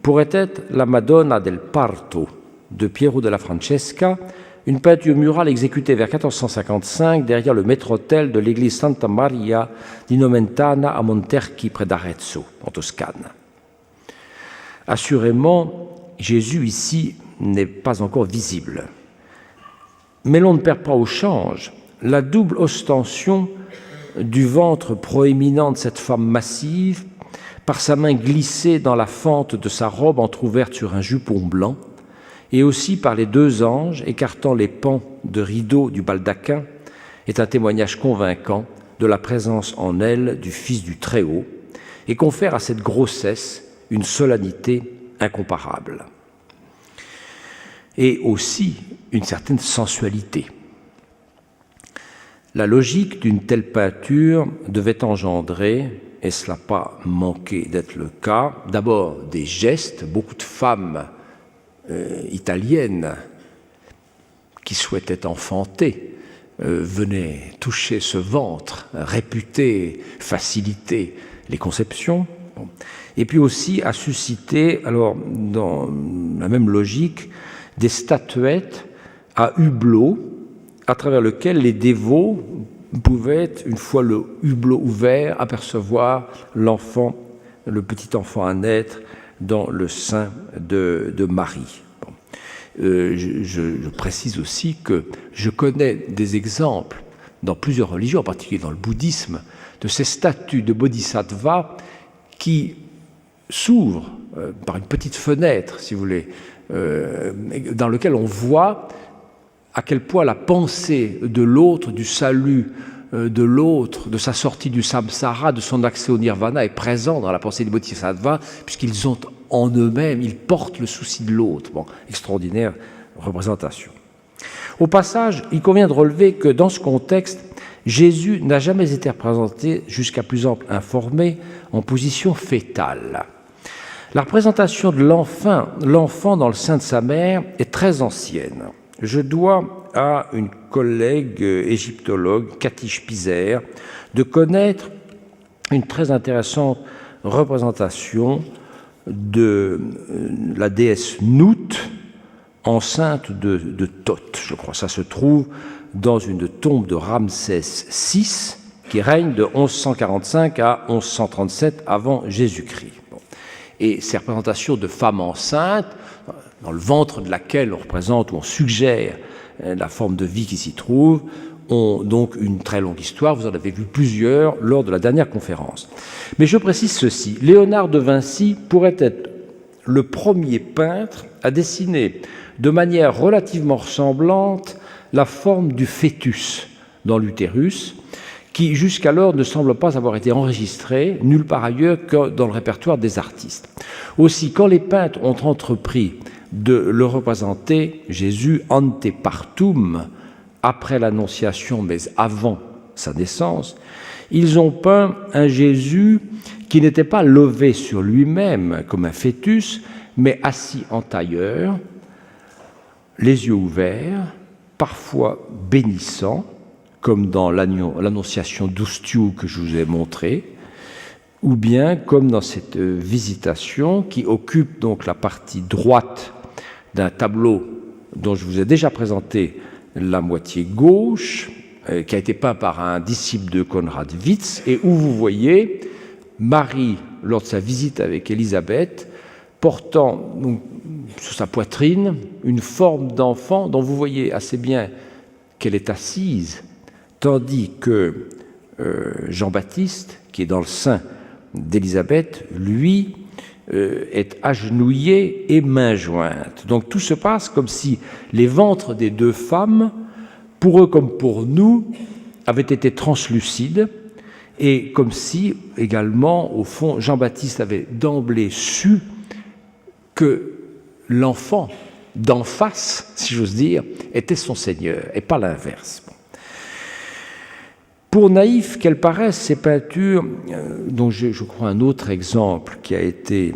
pourrait être la Madonna del Parto de Piero della Francesca, une peinture murale exécutée vers 1455 derrière le maître-autel de l'église Santa Maria di Nomentana à Monterchi, près d'Arezzo, en Toscane. Assurément, Jésus ici n'est pas encore visible. Mais l'on ne perd pas au change la double ostension du ventre proéminent de cette femme massive, par sa main glissée dans la fente de sa robe entr'ouverte sur un jupon blanc, et aussi par les deux anges écartant les pans de rideaux du baldaquin, est un témoignage convaincant de la présence en elle du Fils du Très-Haut et confère à cette grossesse une solennité incomparable. Et aussi une certaine sensualité. La logique d'une telle peinture devait engendrer, et cela n'a pas manqué d'être le cas, d'abord des gestes, beaucoup de femmes italiennes qui souhaitaient enfanter venaient toucher ce ventre, réputé faciliter les conceptions, et puis aussi à susciter, alors dans la même logique, des statuettes à hublot à travers lequel les dévots pouvaient, une fois le hublot ouvert, apercevoir l'enfant, le petit enfant à naître dans le sein de Marie. Bon. Je précise aussi que je connais des exemples dans plusieurs religions, en particulier dans le bouddhisme, de ces statues de bodhisattvas qui s'ouvrent par une petite fenêtre, si vous voulez, dans lequel on voit à quel point la pensée de l'autre, du salut de l'autre, de sa sortie du samsara, de son accès au nirvana est présent dans la pensée des bodhisattvas, puisqu'ils ont en eux-mêmes, ils portent le souci de l'autre. Bon, extraordinaire représentation. Au passage, il convient de relever que dans ce contexte, Jésus n'a jamais été représenté, jusqu'à plus ample informé, en position fétale. La représentation de l'enfant dans le sein de sa mère est très ancienne. Je dois à une collègue égyptologue, Cathy Spitzer, de connaître une très intéressante représentation de la déesse Nout, enceinte de Thoth, je crois. Ça se trouve dans une tombe de Ramsès VI, qui règne de 1145 à 1137 avant Jésus-Christ. Bon. Et ces représentations de femmes enceintes, dans le ventre de laquelle on représente ou on suggère la forme de vie qui s'y trouve, ont donc une très longue histoire. Vous en avez vu plusieurs lors de la dernière conférence. Mais je précise ceci, Léonard de Vinci pourrait être le premier peintre à dessiner de manière relativement ressemblante la forme du fœtus dans l'utérus, qui jusqu'alors ne semble pas avoir été enregistré nulle part ailleurs que dans le répertoire des artistes. Aussi, quand les peintres ont entrepris de le représenter, Jésus ante partum, après l'Annonciation, mais avant sa naissance, ils ont peint un Jésus qui n'était pas levé sur lui-même comme un fœtus, mais assis en tailleur, les yeux ouverts, parfois bénissant, comme dans l'Annonciation d'Ustiu que je vous ai montré, ou bien comme dans cette visitation qui occupe donc la partie droite d'un tableau dont je vous ai déjà présenté la moitié gauche, qui a été peint par un disciple de Konrad Witz, et où vous voyez Marie, lors de sa visite avec Élisabeth, portant donc, sur sa poitrine une forme d'enfant dont vous voyez assez bien qu'elle est assise, tandis que Jean-Baptiste, qui est dans le sein d'Élisabeth, lui, est agenouillé et main jointe. Donc tout se passe comme si les ventres des deux femmes, pour eux comme pour nous, avaient été translucides, et comme si également, au fond, Jean-Baptiste avait d'emblée su que l'enfant d'en face, si j'ose dire, était son Seigneur, et pas l'inverse. Pour naïfs qu'elles paraissent, ces peintures, dont je crois un autre exemple qui a été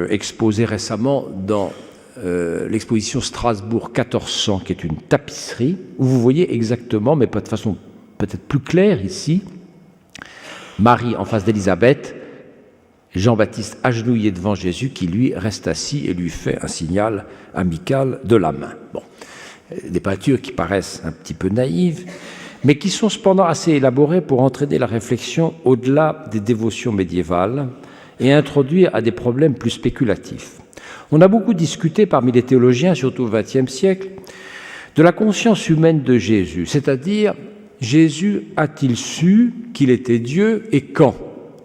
exposé récemment dans l'exposition Strasbourg 1400, qui est une tapisserie, où vous voyez exactement, mais pas de façon peut-être plus claire ici, Marie en face d'Élisabeth, Jean-Baptiste agenouillé devant Jésus, qui lui reste assis et lui fait un signal amical de la main. Bon, des peintures qui paraissent un petit peu naïves, mais qui sont cependant assez élaborées pour entraîner la réflexion au-delà des dévotions médiévales et introduire à des problèmes plus spéculatifs. On a beaucoup discuté parmi les théologiens, surtout au XXe siècle, de la conscience humaine de Jésus, c'est-à-dire Jésus a-t-il su qu'il était Dieu et quand?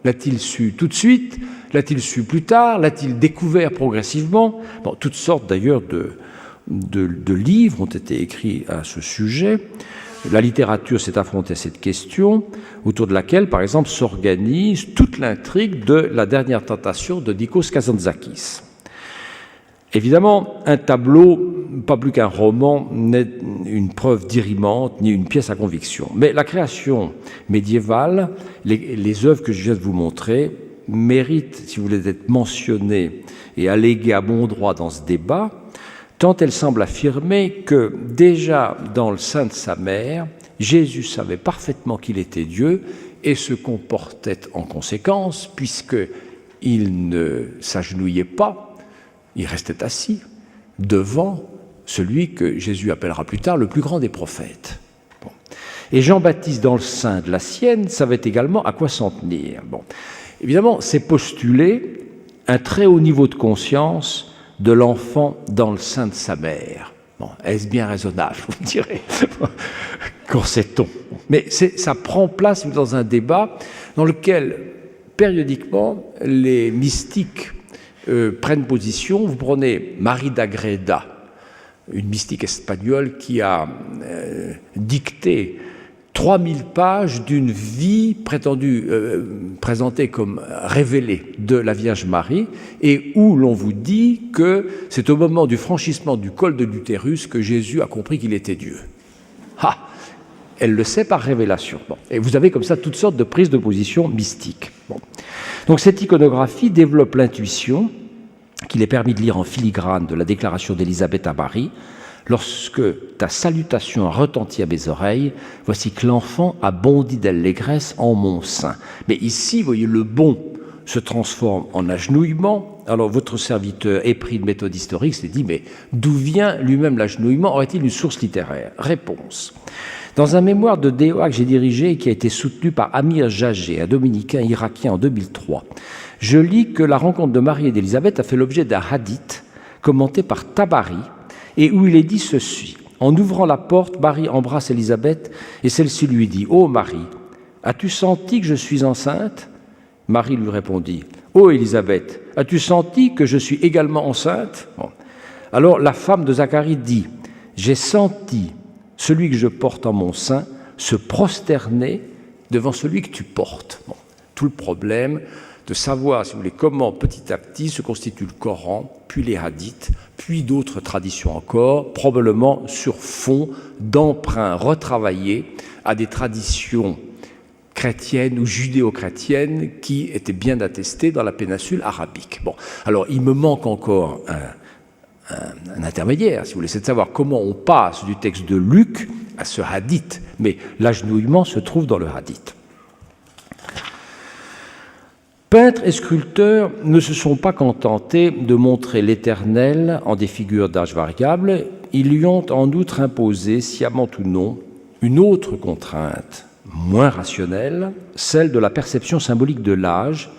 L'a-t-il su tout de suite? L'a-t-il su plus tard? L'a-t-il découvert progressivement? Bon, toutes sortes d'ailleurs de livres ont été écrits à ce sujet. La littérature s'est affrontée à cette question, autour de laquelle, par exemple, s'organise toute l'intrigue de la dernière tentation de Nikos Kazantzakis. Évidemment, un tableau, pas plus qu'un roman, n'est une preuve dirimente ni une pièce à conviction. Mais la création médiévale, les œuvres que je viens de vous montrer, méritent, si vous voulez, d'être mentionnées et alléguées à bon droit dans ce débat, tant elles semblent affirmer que déjà dans le sein de sa mère, Jésus savait parfaitement qu'il était Dieu et se comportait en conséquence, puisqu'il ne s'agenouillait pas, il restait assis devant celui que Jésus appellera plus tard le plus grand des prophètes. Bon. Et Jean-Baptiste, dans le sein de la sienne, savait également à quoi s'en tenir. Bon. Évidemment, c'est postuler un très haut niveau de conscience de l'enfant dans le sein de sa mère. Bon, est-ce bien raisonnable, vous me direz? Qu'en sait-on? Mais ça prend place dans un débat dans lequel, périodiquement, les mystiques prennent position. Vous prenez Marie d'Agreda, une mystique espagnole qui a dicté 3000 pages d'une vie prétendue présentée comme révélée de la Vierge Marie, et où l'on vous dit que c'est au moment du franchissement du col de l'utérus que Jésus a compris qu'il était Dieu. Ah, elle le sait par révélation. Bon. Et vous avez comme ça toutes sortes de prises de position mystiques. Bon. Donc cette iconographie développe l'intuition qu'il est permis de lire en filigrane de la déclaration d'Élisabeth à Marie. Lorsque ta salutation a retenti à mes oreilles, voici que l'enfant a bondi d'allégresse en mon sein. Mais ici, vous voyez, le bond se transforme en agenouillement. Alors votre serviteur, épris de méthode historique, s'est dit, mais d'où vient lui-même l'agenouillement? Aurait-il une source littéraire? Réponse. Dans un mémoire de DOA que j'ai dirigé et qui a été soutenu par Amir Jagé, un dominicain irakien en 2003, je lis que la rencontre de Marie et d'Élisabeth a fait l'objet d'un hadith commenté par Tabari, et où il est dit ceci. En ouvrant la porte, Marie embrasse Élisabeth, et celle-ci lui dit « Ô Marie, as-tu senti que je suis enceinte ?» Marie lui répondit « Ô Élisabeth, as-tu senti que je suis également enceinte ?» Bon. Alors la femme de Zacharie dit « J'ai senti celui que je porte en mon sein se prosterner devant celui que tu portes. » Bon. Tout le problème de savoir, si vous voulez, comment petit à petit se constitue le Coran, puis les hadiths, puis d'autres traditions encore, probablement sur fond d'emprunts retravaillés à des traditions chrétiennes ou judéo-chrétiennes qui étaient bien attestées dans la péninsule arabique. Bon, alors il me manque encore un intermédiaire, si vous voulez, c'est de savoir comment on passe du texte de Luc à ce hadith, mais l'agenouillement se trouve dans le hadith. Peintres et sculpteurs ne se sont pas contentés de montrer l'Éternel en des figures d'âge variables, ils lui ont en outre imposé, sciemment ou non, une autre contrainte, moins rationnelle, celle de la perception symbolique de l'âge,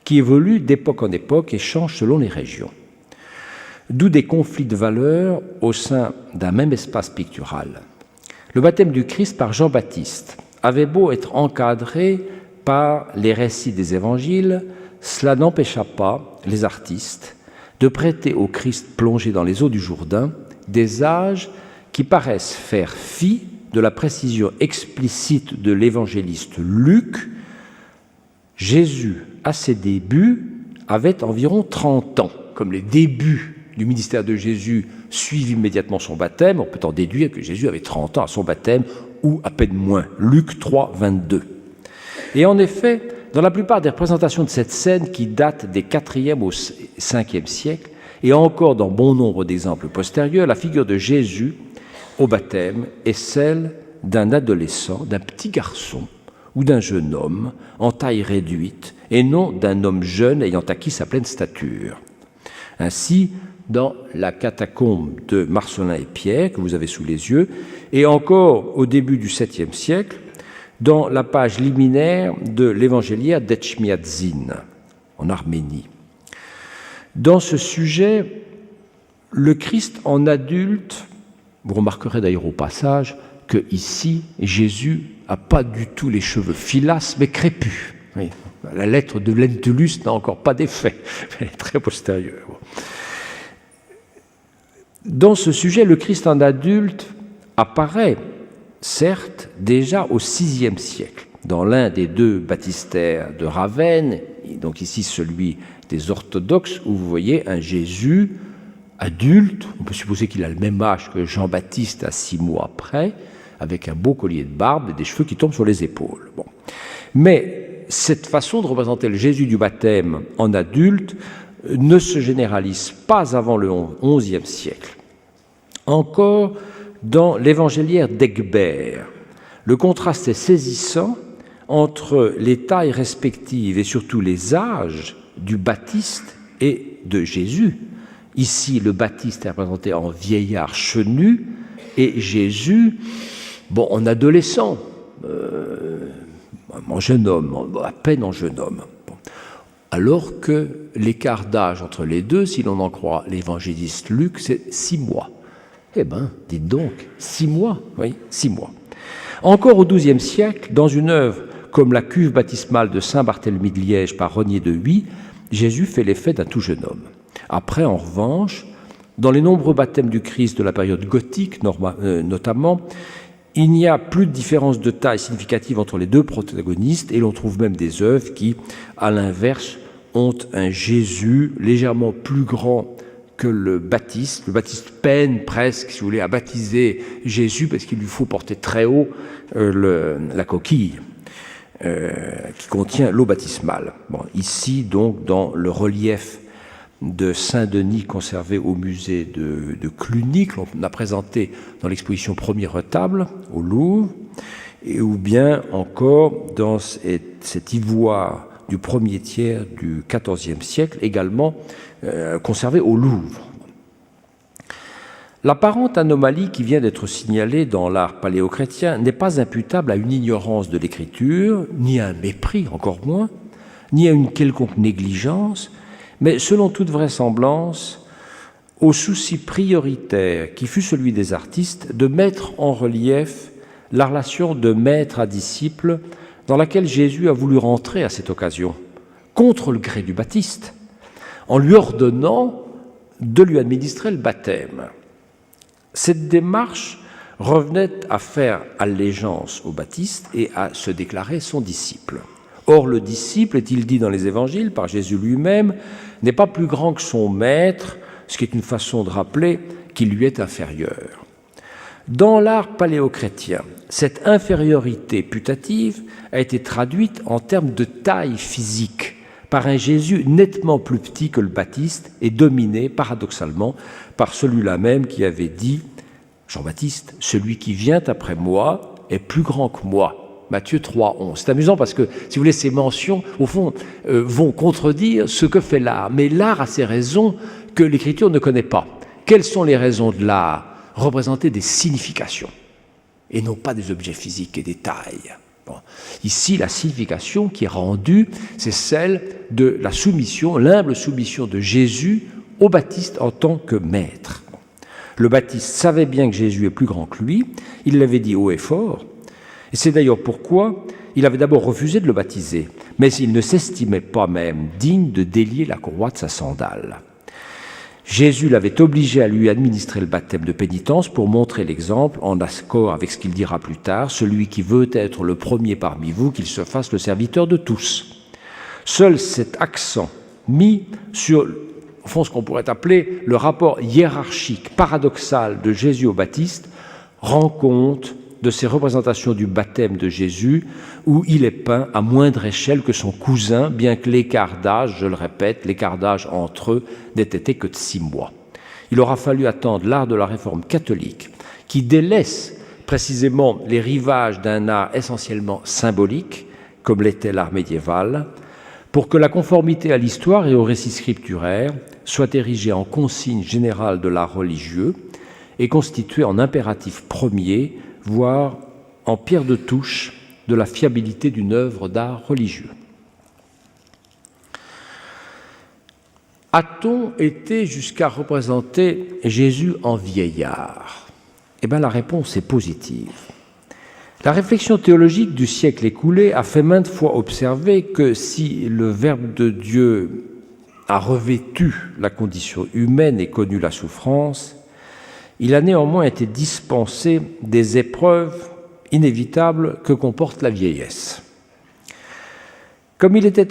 qui évolue d'époque en époque et change selon les régions. D'où des conflits de valeurs au sein d'un même espace pictural. Le baptême du Christ par Jean-Baptiste avait beau être encadré par les récits des évangiles, cela n'empêcha pas les artistes de prêter au Christ plongé dans les eaux du Jourdain des âges qui paraissent faire fi de la précision explicite de l'évangéliste Luc. Jésus, à ses débuts, avait environ 30 ans. Comme les débuts du ministère de Jésus suivent immédiatement son baptême, on peut en déduire que Jésus avait 30 ans à son baptême, ou à peine moins. Luc 3, 22. Et en effet, dans la plupart des représentations de cette scène qui datent des 4e au 5e siècle, et encore dans bon nombre d'exemples postérieurs, la figure de Jésus au baptême est celle d'un adolescent, d'un petit garçon ou d'un jeune homme en taille réduite, et non d'un homme jeune ayant acquis sa pleine stature. Ainsi, dans la catacombe de Marcellin et Pierre, que vous avez sous les yeux, et encore au début du 7e siècle, dans la page liminaire de l'évangéliaire d'Etchmiadzin, en Arménie. Dans ce sujet, le Christ en adulte, vous remarquerez d'ailleurs au passage que ici, Jésus n'a pas du tout les cheveux filasses, mais crépus. Oui, la lettre de Lentulus n'a encore pas d'effet, elle est très postérieure. Dans ce sujet, le Christ en adulte apparaît, certes, déjà au VIe siècle, dans l'un des deux baptistères de Ravenne, donc ici celui des orthodoxes, où vous voyez un Jésus adulte, on peut supposer qu'il a le même âge que Jean-Baptiste à 6 mois après, avec un beau collier de barbe et des cheveux qui tombent sur les épaules. Bon. Mais cette façon de représenter le Jésus du baptême en adulte ne se généralise pas avant le XIe siècle. Encore dans l'évangéliaire d'Egbert, le contraste est saisissant entre les tailles respectives et surtout les âges du Baptiste et de Jésus. Ici, le Baptiste est représenté en vieillard chenu et Jésus, bon, en adolescent, en jeune homme, à peine en jeune homme. Bon. Alors que l'écart d'âge entre les deux, si l'on en croit l'évangéliste Luc, c'est 6 mois. Eh bien, dites donc, 6 mois, oui, 6 mois. Encore au XIIe siècle, dans une œuvre comme la cuve baptismale de Saint-Barthélemy de Liège par Rognier de Huy, Jésus fait l'effet d'un tout jeune homme. Après, en revanche, dans les nombreux baptêmes du Christ de la période gothique, notamment, il n'y a plus de différence de taille significative entre les deux protagonistes, et l'on trouve même des œuvres qui, à l'inverse, ont un Jésus légèrement plus grand que le Baptiste. Le Baptiste peine presque, si vous voulez, à baptiser Jésus parce qu'il lui faut porter très haut la coquille qui contient l'eau baptismale. Bon, ici, donc, dans le relief de Saint-Denis conservé au musée de Cluny, que l'on a présenté dans l'exposition Premier retable au Louvre, et ou bien encore dans cet ivoire du premier tiers du XIVe siècle, également conservé au Louvre. L'apparente anomalie qui vient d'être signalée dans l'art paléochrétien n'est pas imputable à une ignorance de l'écriture, ni à un mépris, encore moins, ni à une quelconque négligence, mais selon toute vraisemblance, au souci prioritaire qui fut celui des artistes de mettre en relief la relation de maître à disciple dans laquelle Jésus a voulu rentrer à cette occasion, contre le gré du Baptiste, en lui ordonnant de lui administrer le baptême. Cette démarche revenait à faire allégeance au Baptiste et à se déclarer son disciple. Or, le disciple, est-il dit dans les évangiles par Jésus lui-même, n'est pas plus grand que son maître, ce qui est une façon de rappeler qu'il lui est inférieur. Dans l'art paléochrétien, cette infériorité putative a été traduite en termes de taille physique par un Jésus nettement plus petit que le Baptiste et dominé, paradoxalement, par celui-là même qui avait dit, Jean-Baptiste, « Celui qui vient après moi est plus grand que moi ». Matthieu 3,11. C'est amusant parce que, si vous voulez, ces mentions, au fond, vont contredire ce que fait l'art. Mais l'art a ses raisons que l'Écriture ne connaît pas. Quelles sont les raisons de l'art ? Représenter des significations, et non pas des objets physiques et des tailles. Bon. Ici, la signification qui est rendue, c'est celle de la soumission, l'humble soumission de Jésus au Baptiste en tant que maître. Le Baptiste savait bien que Jésus est plus grand que lui, il l'avait dit haut et fort, et c'est d'ailleurs pourquoi il avait d'abord refusé de le baptiser, mais il ne s'estimait pas même digne de délier la courroie de sa sandale. Jésus l'avait obligé à lui administrer le baptême de pénitence pour montrer l'exemple, en accord avec ce qu'il dira plus tard, « Celui qui veut être le premier parmi vous, qu'il se fasse le serviteur de tous ». Seul cet accent mis sur, au fond, ce qu'on pourrait appeler le rapport hiérarchique, paradoxal de Jésus au Baptiste, rend compte de ces représentations du baptême de Jésus, où il est peint à moindre échelle que son cousin, bien que l'écart d'âge, je le répète, l'écart d'âge entre eux n'ait été que de 6 mois. Il aura fallu attendre l'art de la Réforme catholique, qui délaisse précisément les rivages d'un art essentiellement symbolique, comme l'était l'art médiéval, pour que la conformité à l'histoire et au récit scripturaire soit érigée en consigne générale de l'art religieux et constituée en impératif premier, voire en pierre de touche de la fiabilité d'une œuvre d'art religieux. A-t-on été jusqu'à représenter Jésus en vieillard ? Eh bien, la réponse est positive. La réflexion théologique du siècle écoulé a fait maintes fois observer que si le Verbe de Dieu a revêtu la condition humaine et connu la souffrance, il a néanmoins été dispensé des épreuves inévitables que comporte la vieillesse. Comme il était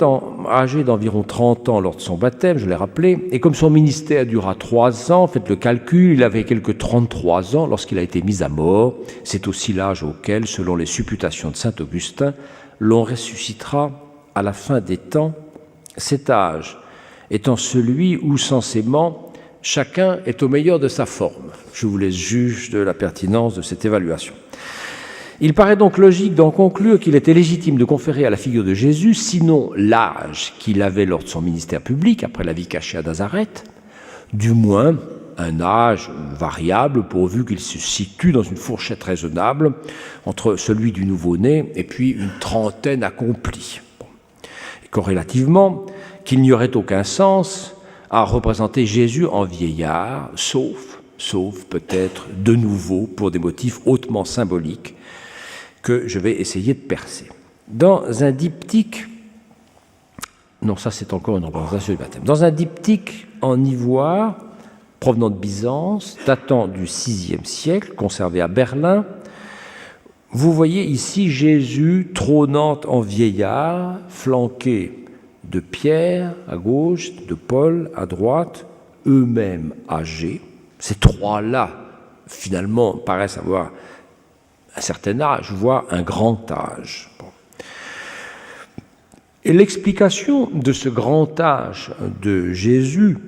âgé d'environ 30 ans lors de son baptême, je l'ai rappelé, et comme son ministère dura 3 ans, faites le calcul, il avait quelque 33 ans lorsqu'il a été mis à mort. C'est aussi l'âge auquel, selon les supputations de saint Augustin, l'on ressuscitera à la fin des temps, cet âge étant celui où, censément, chacun est au meilleur de sa forme. Je vous laisse juge de la pertinence de cette évaluation. Il paraît donc logique d'en conclure qu'il était légitime de conférer à la figure de Jésus, sinon l'âge qu'il avait lors de son ministère public, après la vie cachée à Nazareth, du moins un âge variable pourvu qu'il se situe dans une fourchette raisonnable entre celui du nouveau-né et puis une trentaine accomplie. Et corrélativement, qu'il n'y aurait aucun sens à représenter Jésus en vieillard, sauf peut-être de nouveau pour des motifs hautement symboliques que je vais essayer de percer. Dans un diptyque, non, ça c'est encore une représentation du baptême, dans un diptyque en ivoire provenant de Byzance, datant du VIe siècle, conservé à Berlin, vous voyez ici Jésus trônant en vieillard, flanqué de Pierre à gauche, de Paul à droite, eux-mêmes âgés. Ces trois-là, finalement, paraissent avoir un certain âge, voire un grand âge. Bon. Et l'explication de ce grand âge de Jésus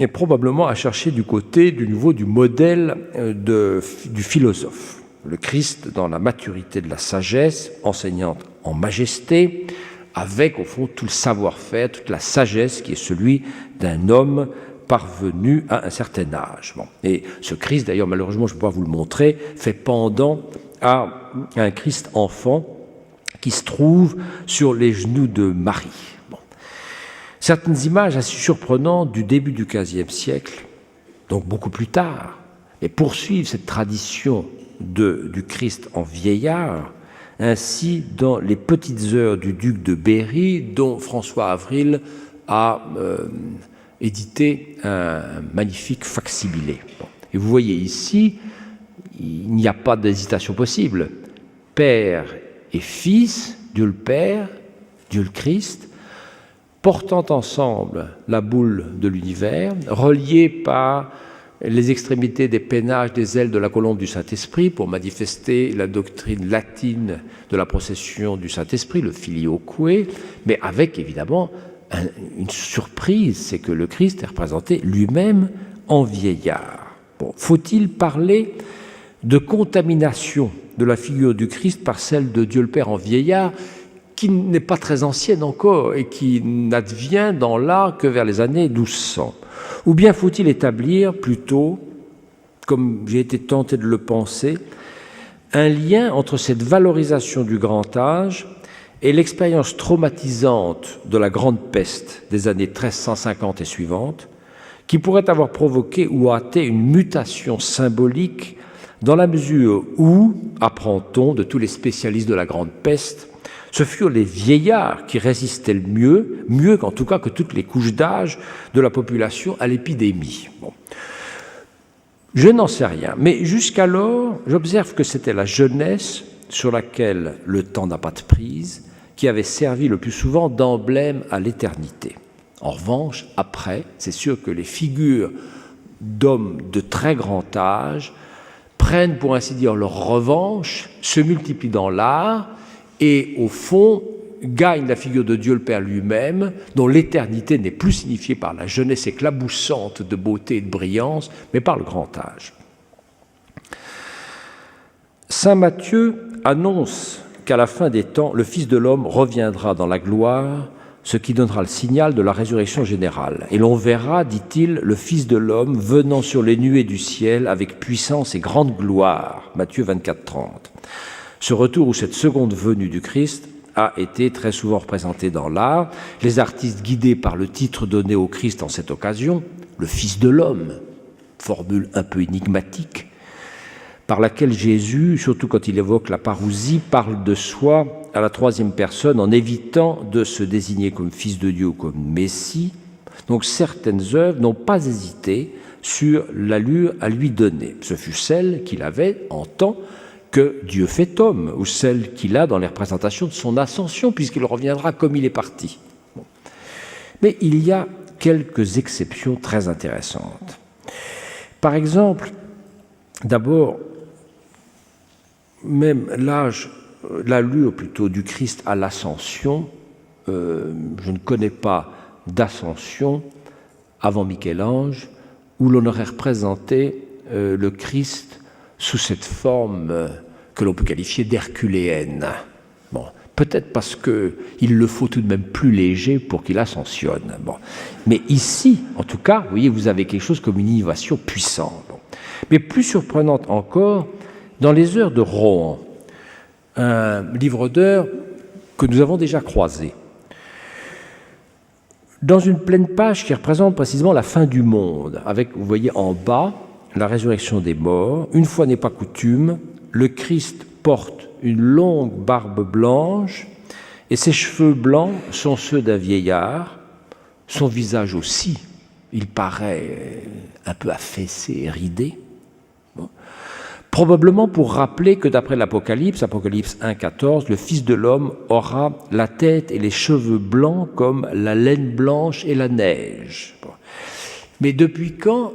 est probablement à chercher du côté du niveau du modèle du philosophe. Le Christ, dans la maturité de la sagesse, enseignant en majesté, avec, au fond, tout le savoir-faire, toute la sagesse qui est celui d'un homme parvenu à un certain âge. Bon. Et ce Christ, d'ailleurs, malheureusement, je ne peux pas vous le montrer, fait pendant à un Christ enfant qui se trouve sur les genoux de Marie. Bon. Certaines images assez surprenantes du début du XVe siècle donc beaucoup plus tard, et poursuivre cette tradition du Christ en vieillard, ainsi dans les petites heures du duc de Berry, dont François Avril a édité un magnifique facsimilé. Bon. Et vous voyez ici, il n'y a pas d'hésitation possible. Père et Fils, Dieu le Père, Dieu le Christ, portant ensemble la boule de l'univers, reliés par les extrémités des pennages des ailes de la colombe du Saint-Esprit pour manifester la doctrine latine de la procession du Saint-Esprit, le filioque, mais avec évidemment une surprise, c'est que le Christ est représenté lui-même en vieillard. Bon, faut-il parler de contamination de la figure du Christ par celle de Dieu le Père en vieillard, qui n'est pas très ancienne encore et qui n'advient dans l'art que vers les années 1200? Ou bien faut-il établir plutôt, comme j'ai été tenté de le penser, un lien entre cette valorisation du grand âge et l'expérience traumatisante de la grande peste des années 1350 et suivantes, qui pourrait avoir provoqué ou hâté une mutation symbolique dans la mesure où, apprend-on de tous les spécialistes de la grande peste, ce furent les vieillards qui résistaient le mieux qu'en tout cas que toutes les couches d'âge de la population à l'épidémie. Bon. Je n'en sais rien, mais jusqu'alors, j'observe que c'était la jeunesse sur laquelle le temps n'a pas de prise, qui avait servi le plus souvent d'emblème à l'éternité. En revanche, après, c'est sûr que les figures d'hommes de très grand âge prennent, pour ainsi dire, leur revanche, se multiplient dans l'art et, au fond, gagnent la figure de Dieu le Père lui-même, dont l'éternité n'est plus signifiée par la jeunesse éclaboussante de beauté et de brillance, mais par le grand âge. Saint Matthieu annonce qu'à la fin des temps, le Fils de l'homme reviendra dans la gloire, ce qui donnera le signal de la résurrection générale. Et l'on verra, dit-il, le Fils de l'homme venant sur les nuées du ciel avec puissance et grande gloire. Matthieu 24, 30. Ce retour ou cette seconde venue du Christ a été très souvent représenté dans l'art. Les artistes guidés par le titre donné au Christ en cette occasion, le Fils de l'homme, formule un peu énigmatique, par laquelle Jésus, surtout quand il évoque la parousie, parle de soi à la troisième personne en évitant de se désigner comme Fils de Dieu ou comme Messie. Donc certaines œuvres n'ont pas hésité sur l'allure à lui donner. Ce fut celle qu'il avait en tant que Dieu fait homme, ou celle qu'il a dans les représentations de son ascension, puisqu'il reviendra comme il est parti. Bon. Mais il y a quelques exceptions très intéressantes. Par exemple, d'abord, même l'allure plutôt du Christ à l'ascension, je ne connais pas d'ascension avant Michel-Ange où l'on aurait représenté le Christ sous cette forme que l'on peut qualifier d'herculéenne. Bon, peut-être parce qu'il le faut tout de même plus léger pour qu'il ascensionne. Bon. Mais ici, en tout cas, vous voyez, vous avez quelque chose comme une innovation puissante. Bon. Mais plus surprenante encore, dans les heures de Rohan, un livre d'heures que nous avons déjà croisé, dans une pleine page qui représente précisément la fin du monde, avec, vous voyez en bas, la résurrection des morts. Une fois n'est pas coutume, le Christ porte une longue barbe blanche et ses cheveux blancs sont ceux d'un vieillard. Son visage aussi, il paraît un peu affaissé et ridé. Bon. Probablement pour rappeler que d'après l'Apocalypse, Apocalypse 1,14, le Fils de l'homme aura la tête et les cheveux blancs comme la laine blanche et la neige. Bon. Mais depuis quand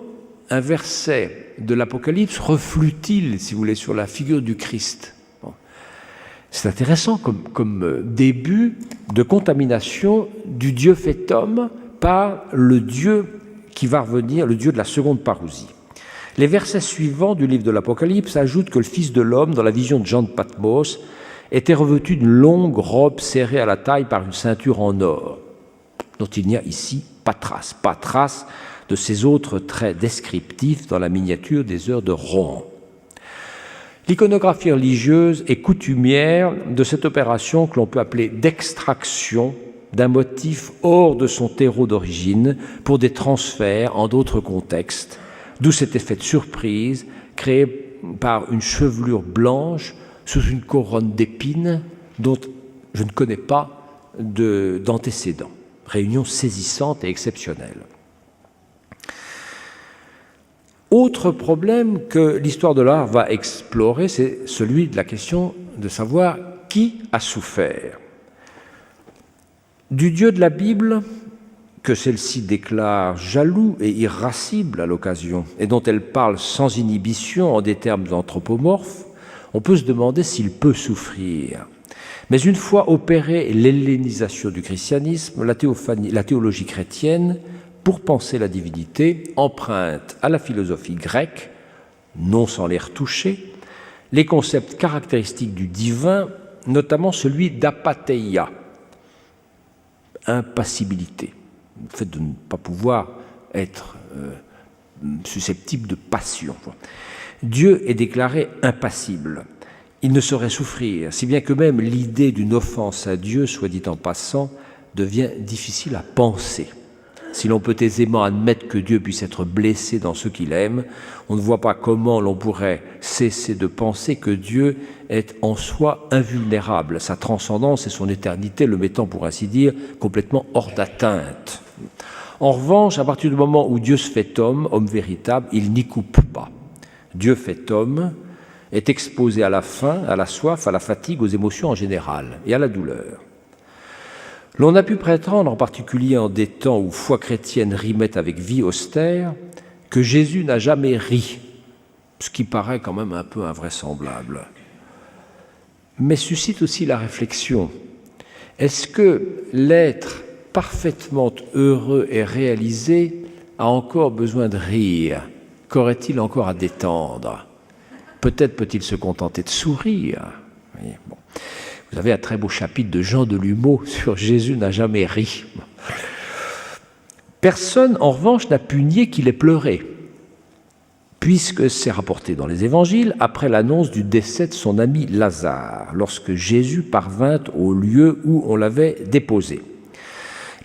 un verset de l'Apocalypse reflue-t-il, si vous voulez, sur la figure du Christ? Bon. C'est intéressant comme début de contamination du Dieu fait homme par le Dieu qui va revenir, le Dieu de la seconde parousie. Les versets suivants du livre de l'Apocalypse ajoutent que le Fils de l'homme, dans la vision de Jean de Patmos, était revêtu d'une longue robe serrée à la taille par une ceinture en or, dont il n'y a ici pas trace de ces autres traits descriptifs dans la miniature des heures de Rohan. L'iconographie religieuse est coutumière de cette opération que l'on peut appeler d'extraction d'un motif hors de son terreau d'origine pour des transferts en d'autres contextes, d'où cet effet de surprise créé par une chevelure blanche sous une couronne d'épines dont je ne connais pas d'antécédents. Réunion saisissante et exceptionnelle. Autre problème que l'histoire de l'art va explorer, c'est celui de la question de savoir qui a souffert. Du Dieu de la Bible, que celle-ci déclare jaloux et irascible à l'occasion, et dont elle parle sans inhibition en des termes anthropomorphes, on peut se demander s'il peut souffrir. Mais une fois opérée l'hellénisation du christianisme, la théologie chrétienne, pour penser la divinité, emprunte à la philosophie grecque, non sans les retoucher, les concepts caractéristiques du divin, notamment celui d'apatheia, impassibilité, le fait de ne pas pouvoir être susceptible de passion. Dieu est déclaré impassible. Il ne saurait souffrir, si bien que même l'idée d'une offense à Dieu, soit dit en passant, devient difficile à penser. Si l'on peut aisément admettre que Dieu puisse être blessé dans ceux qu'il aime, on ne voit pas comment l'on pourrait cesser de penser que Dieu est en soi invulnérable, sa transcendance et son éternité le mettant, pour ainsi dire, complètement hors d'atteinte. En revanche, à partir du moment où Dieu se fait homme, homme véritable, il n'y coupe pas. Dieu fait homme est exposé à la faim, à la soif, à la fatigue, aux émotions en général et à la douleur. L'on a pu prétendre, en particulier en des temps où foi chrétienne rimait avec vie austère, que Jésus n'a jamais ri, ce qui paraît quand même un peu invraisemblable. Mais suscite aussi la réflexion. Est-ce que l'être parfaitement heureux et réalisé a encore besoin de rire? Qu'aurait-il encore à détendre? Peut-être peut-il se contenter de sourire. Oui, bon. Vous avez un très beau chapitre de Jean Delumeau sur « Jésus n'a jamais ri ». Personne, en revanche, n'a pu nier qu'il ait pleuré, puisque c'est rapporté dans les évangiles après l'annonce du décès de son ami Lazare, lorsque Jésus parvint au lieu où on l'avait déposé.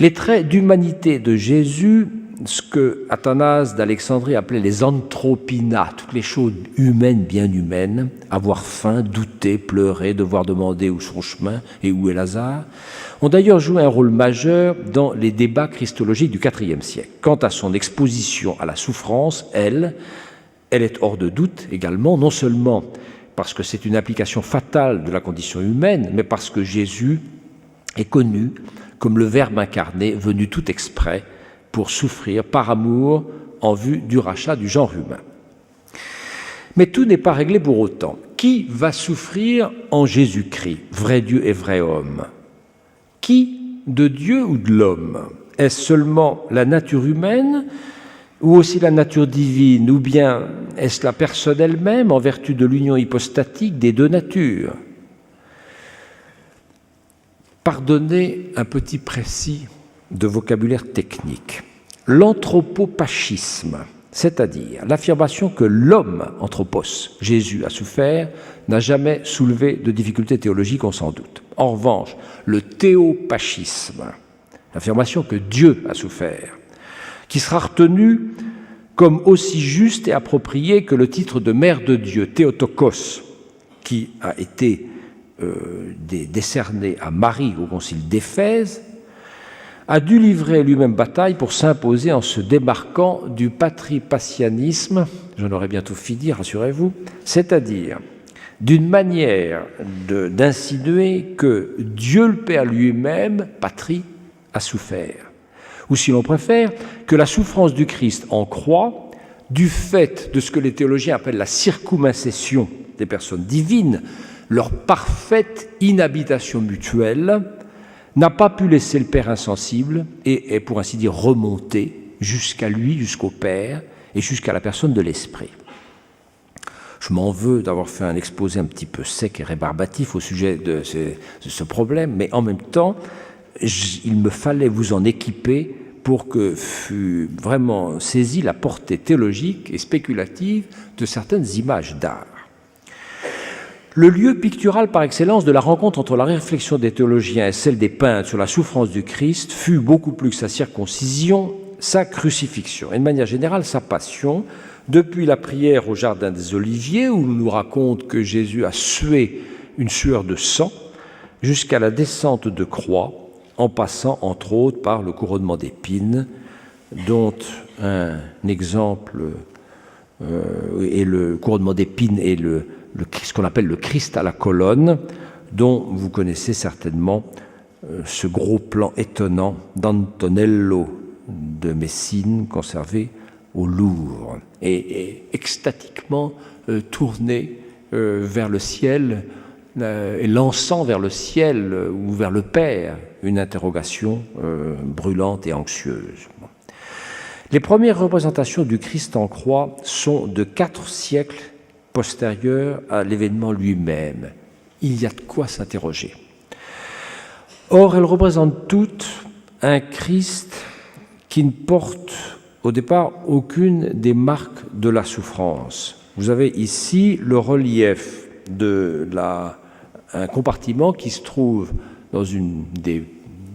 Les traits d'humanité de Jésus, ce que Athanase d'Alexandrie appelait les anthropina, toutes les choses humaines, bien humaines, avoir faim, douter, pleurer, devoir demander où son chemin et où est Lazare, ont d'ailleurs joué un rôle majeur dans les débats christologiques du IVe siècle. Quant à son exposition à la souffrance, elle est hors de doute également, non seulement parce que c'est une application fatale de la condition humaine, mais parce que Jésus est connu comme le Verbe incarné, venu tout exprès pour souffrir par amour en vue du rachat du genre humain. Mais tout n'est pas réglé pour autant. Qui va souffrir en Jésus-Christ, vrai Dieu et vrai homme? Qui de Dieu ou de l'homme? Est-ce seulement la nature humaine ou aussi la nature divine? Ou bien est-ce la personne elle-même en vertu de l'union hypostatique des deux natures? Pardonnez un petit précis de vocabulaire technique. L'anthropopachisme, c'est-à-dire l'affirmation que l'homme, anthropos, Jésus, a souffert, n'a jamais soulevé de difficultés théologiques, on s'en doute. En revanche, le théopachisme, l'affirmation que Dieu a souffert, qui sera retenu comme aussi juste et approprié que le titre de Mère de Dieu, Théotokos, qui a été décerné à Marie au concile d'Éphèse, a dû livrer lui-même bataille pour s'imposer en se démarquant du patripassianisme, j'en aurai bientôt fini, rassurez-vous, c'est-à-dire d'une manière d'insinuer que Dieu le Père lui-même, patrie, a souffert. Ou si l'on préfère, que la souffrance du Christ en croix, du fait de ce que les théologiens appellent la circumincession des personnes divines, leur parfaite inhabitation mutuelle, n'a pas pu laisser le Père insensible et est, pour ainsi dire, remonté jusqu'à lui, jusqu'au Père et jusqu'à la personne de l'Esprit. Je m'en veux d'avoir fait un exposé un petit peu sec et rébarbatif au sujet de ce problème, mais en même temps, il me fallait vous en équiper pour que fût vraiment saisie la portée théologique et spéculative de certaines images d'art. Le lieu pictural par excellence de la rencontre entre la réflexion des théologiens et celle des peintres sur la souffrance du Christ fut beaucoup plus que sa circoncision, sa crucifixion, et de manière générale sa passion, Depuis la prière au jardin des Oliviers, où on nous raconte que Jésus a sué une sueur de sang, jusqu'à la descente de croix, en passant entre autres par le couronnement d'épines, dont un exemple est le couronnement d'épines et ce qu'on appelle le Christ à la colonne, dont vous connaissez certainement ce gros plan étonnant d'Antonello de Messine, conservé au Louvre, et extatiquement tourné vers le ciel, et lançant vers le ciel ou vers le Père une interrogation brûlante et anxieuse. Les premières représentations du Christ en croix sont de 4 siècles postérieurs à l'événement lui-même. Il y a de quoi s'interroger. Or, elles représentent toutes un Christ qui ne porte au départ aucune des marques de la souffrance. Vous avez ici le relief un compartiment qui se trouve dans une des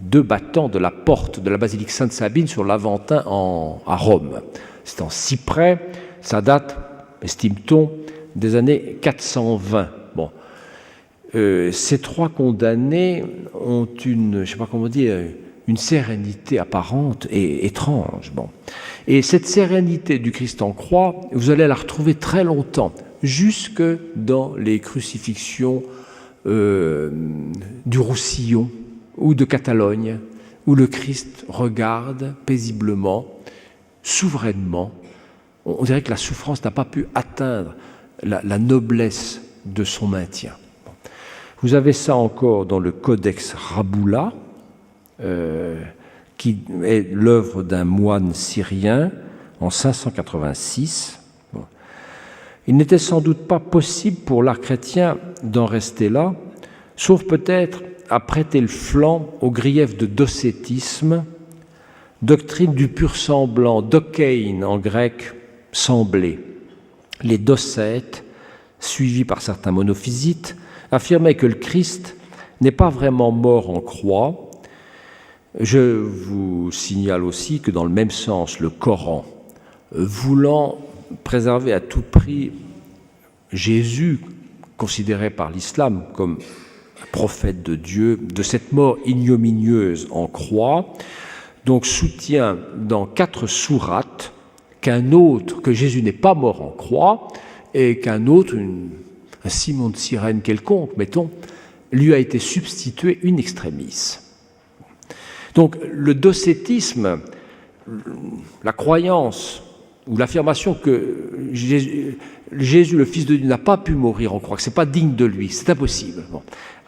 2 battants de la porte de la basilique Sainte-Sabine sur l'Aventin à Rome. C'est en cyprès, ça date, estime-t-on, des années 420. Bon. Ces 3 condamnés ont une sérénité apparente et étrange. Bon. Et cette sérénité du Christ en croix, vous allez la retrouver très longtemps, jusque dans les crucifixions du Roussillon ou de Catalogne, où le Christ regarde paisiblement, souverainement. On dirait que la souffrance n'a pas pu atteindre la noblesse de son maintien. Vous avez ça encore dans le Codex Raboula, qui est l'œuvre d'un moine syrien en 586. Bon. Il n'était sans doute pas possible pour l'art chrétien d'en rester là, sauf peut-être à prêter le flanc au grief de docétisme, doctrine du pur semblant, dokein en grec, semblé. Les docètes, suivis par certains monophysites, affirmaient que le Christ n'est pas vraiment mort en croix. Je vous signale aussi que dans le même sens, le Coran, voulant préserver à tout prix Jésus, considéré par l'islam comme prophète de Dieu, de cette mort ignominieuse en croix, donc soutient dans 4 sourates que Jésus n'est pas mort en croix et qu'un autre, un Simon de Cyrène quelconque, mettons, lui a été substitué in extremis. Donc le docétisme, la croyance ou l'affirmation que Jésus, le Fils de Dieu, n'a pas pu mourir en croix, que ce n'est pas digne de lui, c'est impossible, bon,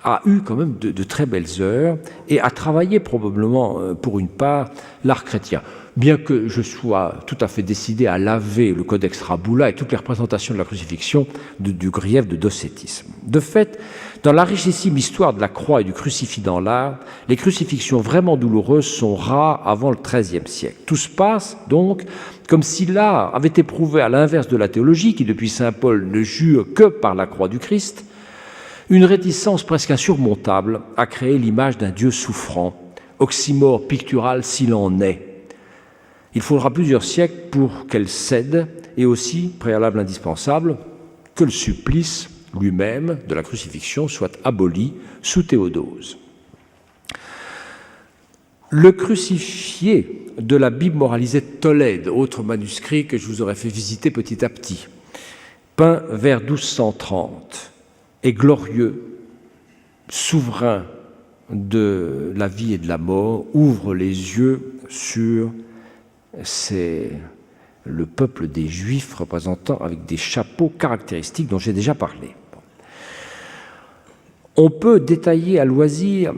a eu quand même de très belles heures et a travaillé probablement pour une part l'art chrétien. Bien que je sois tout à fait décidé à laver le Codex Raboula et toutes les représentations de la crucifixion du grief de docétisme. De fait, dans la richissime histoire de la croix et du crucifix dans l'art, les crucifixions vraiment douloureuses sont rares avant le XIIIe siècle. Tout se passe donc comme si l'art avait éprouvé, à l'inverse de la théologie, qui depuis saint Paul ne jure que par la croix du Christ, une réticence presque insurmontable à créer l'image d'un Dieu souffrant, oxymore pictural s'il en est. Il faudra plusieurs siècles pour qu'elle cède, et aussi, préalable indispensable, que le supplice lui-même de la crucifixion soit aboli sous Théodose. Le crucifié de la Bible moralisée de Tolède, autre manuscrit que je vous aurais fait visiter petit à petit, peint vers 1230, est glorieux, souverain de la vie et de la mort, ouvre les yeux sur le peuple des Juifs représentant avec des chapeaux caractéristiques dont j'ai déjà parlé. On peut détailler à loisir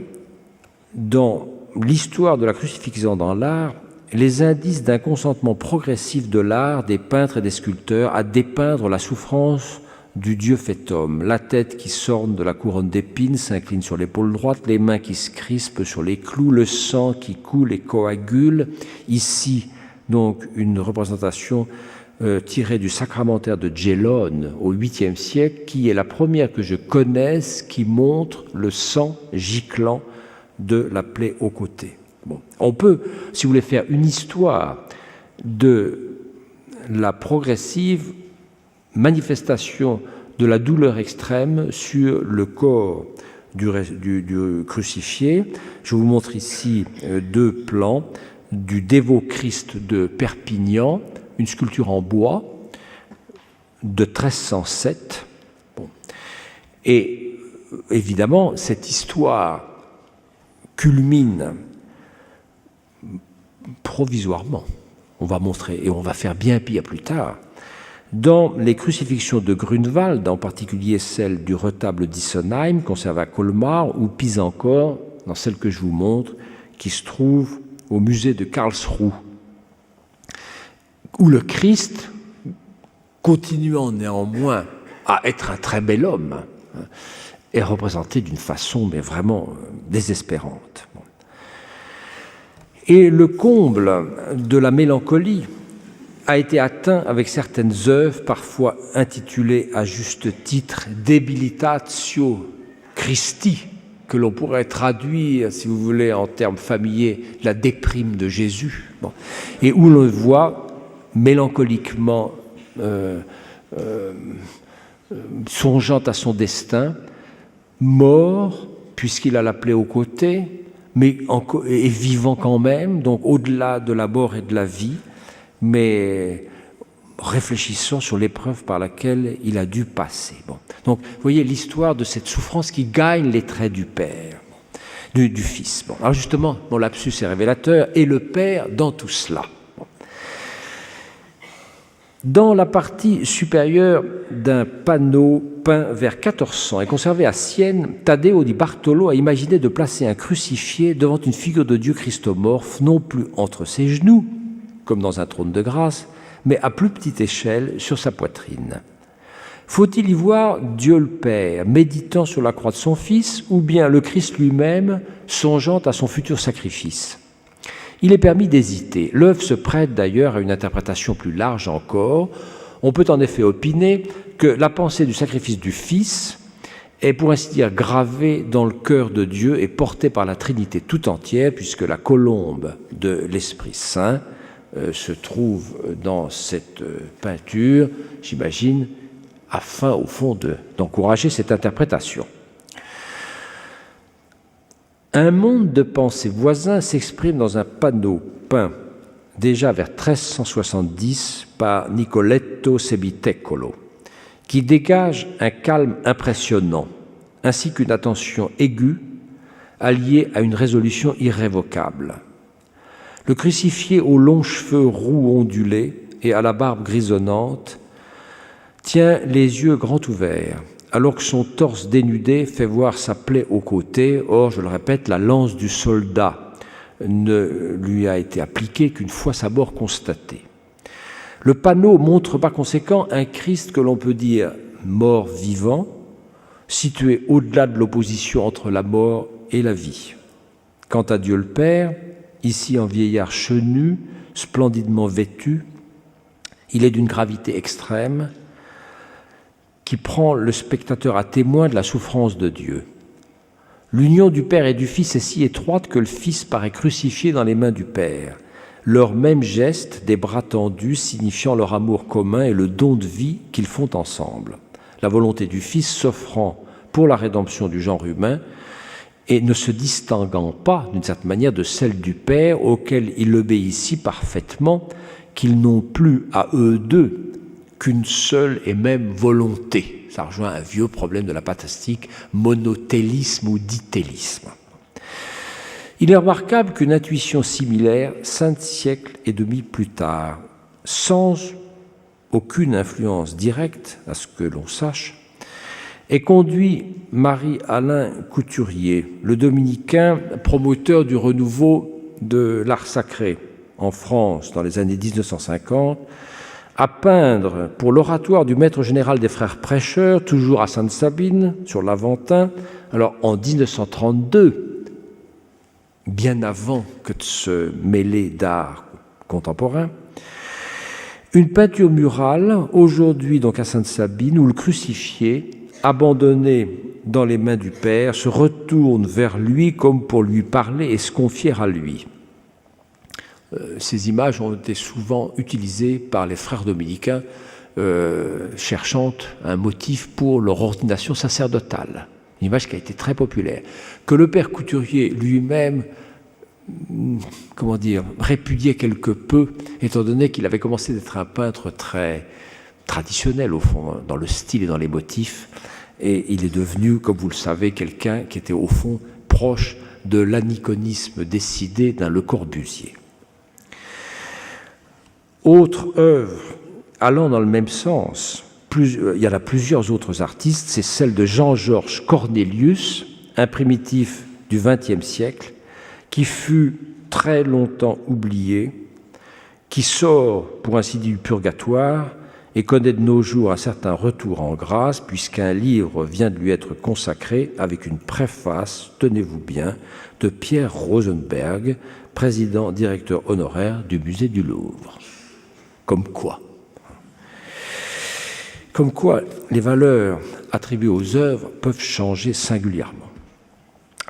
dans l'histoire de la crucifixion dans l'art les indices d'un consentement progressif de l'art, des peintres et des sculpteurs à dépeindre la souffrance du Dieu fait homme, la tête qui s'orne de la couronne d'épines s'incline sur l'épaule droite, les mains qui se crispent sur les clous, le sang qui coule et coagule. Ici, donc, une représentation tirée du sacramentaire de Gellone au 8e siècle, qui est la première que je connaisse qui montre le sang giclant de la plaie au côté. Bon. On peut, si vous voulez faire une histoire de la progressive manifestation de la douleur extrême sur le corps du crucifié. Je vous montre ici deux plans du dévot Christ de Perpignan, une sculpture en bois de 1307. Bon. Et évidemment, cette histoire culmine provisoirement, on va montrer, et on va faire bien pire plus tard, dans les crucifixions de Grunewald, en particulier celle du retable d'Issenheim, conservée à Colmar, ou pis encore, dans celle que je vous montre, qui se trouve au musée de Karlsruhe, où le Christ, continuant néanmoins à être un très bel homme, est représenté d'une façon mais vraiment désespérante. Et le comble de la mélancolie a été atteint avec certaines œuvres, parfois intitulées à juste titre « Debilitatio Christi », que l'on pourrait traduire, si vous voulez, en termes familiers, la déprime de Jésus, bon. Et où l'on voit mélancoliquement, songeant à son destin, mort, puisqu'il a la plaie au côté, mais et vivant quand même, donc au-delà de la mort et de la vie, mais réfléchissant sur l'épreuve par laquelle il a dû passer. Bon. Donc, vous voyez l'histoire de cette souffrance qui gagne les traits du Père, du Fils. Bon. Alors justement, mon lapsus est révélateur, et le Père dans tout cela. Bon. Dans la partie supérieure d'un panneau peint vers 1400 et conservé à Sienne, Taddeo di Bartolo a imaginé de placer un crucifié devant une figure de Dieu christomorphe, non plus entre ses genoux, comme dans un trône de grâce, mais à plus petite échelle sur sa poitrine. Faut-il y voir Dieu le Père méditant sur la croix de son Fils, ou bien le Christ lui-même songeant à son futur sacrifice? Il est permis d'hésiter. L'œuvre se prête d'ailleurs à une interprétation plus large encore. On peut en effet opiner que la pensée du sacrifice du Fils est pour ainsi dire gravée dans le cœur de Dieu et portée par la Trinité tout entière, puisque la colombe de l'Esprit Saint se trouve dans cette peinture, j'imagine, afin au fond d'encourager cette interprétation. Un monde de pensée voisin s'exprime dans un panneau peint déjà vers 1370 par Nicoletto Sebitecolo, qui dégage un calme impressionnant, ainsi qu'une attention aiguë alliée à une résolution irrévocable. Le crucifié aux longs cheveux roux ondulés et à la barbe grisonnante tient les yeux grands ouverts, alors que son torse dénudé fait voir sa plaie au côté. Or, je le répète, la lance du soldat ne lui a été appliquée qu'une fois sa mort constatée. Le panneau montre par conséquent un Christ que l'on peut dire mort-vivant, situé au-delà de l'opposition entre la mort et la vie. Quant à Dieu le Père, ici en vieillard chenu, splendidement vêtu, il est d'une gravité extrême qui prend le spectateur à témoin de la souffrance de Dieu. L'union du Père et du Fils est si étroite que le Fils paraît crucifié dans les mains du Père. Leur même geste, des bras tendus, signifiant leur amour commun et le don de vie qu'ils font ensemble. La volonté du Fils s'offrant pour la rédemption du genre humain et ne se distinguant pas, d'une certaine manière, de celle du Père, auquel il obéit si parfaitement qu'ils n'ont plus à eux deux qu'une seule et même volonté. Ça rejoint un vieux problème de la patristique, monothélisme ou dithélisme. Il est remarquable qu'une intuition similaire, 5 siècles et demi plus tard, sans aucune influence directe, à ce que l'on sache, ait conduit Marie-Alain Couturier, le dominicain promoteur du renouveau de l'art sacré en France dans les années 1950, à peindre pour l'oratoire du maître général des frères prêcheurs, toujours à Sainte-Sabine, sur l'Aventin, alors en 1932, bien avant que de se mêler d'art contemporain, une peinture murale, aujourd'hui donc à Sainte-Sabine, où le crucifié, abandonné dans les mains du Père, se retourne vers lui comme pour lui parler et se confier à lui. Ces images ont été souvent utilisées par les frères dominicains cherchant un motif pour leur ordination sacerdotale. Une image qui a été très populaire. Que le père Couturier lui-même, répudiait quelque peu, étant donné qu'il avait commencé d'être un peintre très traditionnel, au fond, dans le style et dans les motifs, et il est devenu, comme vous le savez, quelqu'un qui était, au fond, proche de l'aniconisme décidé d'un Le Corbusier. Autre œuvre allant dans le même sens, il y en a plusieurs autres artistes, c'est celle de Jean-Georges Cornelius, un primitif du XXe siècle, qui fut très longtemps oublié, qui sort, pour ainsi dire, du purgatoire et connaît de nos jours un certain retour en grâce, puisqu'un livre vient de lui être consacré avec une préface, tenez-vous bien, de Pierre Rosenberg, président-directeur honoraire du musée du Louvre. Comme quoi les valeurs attribuées aux œuvres peuvent changer singulièrement.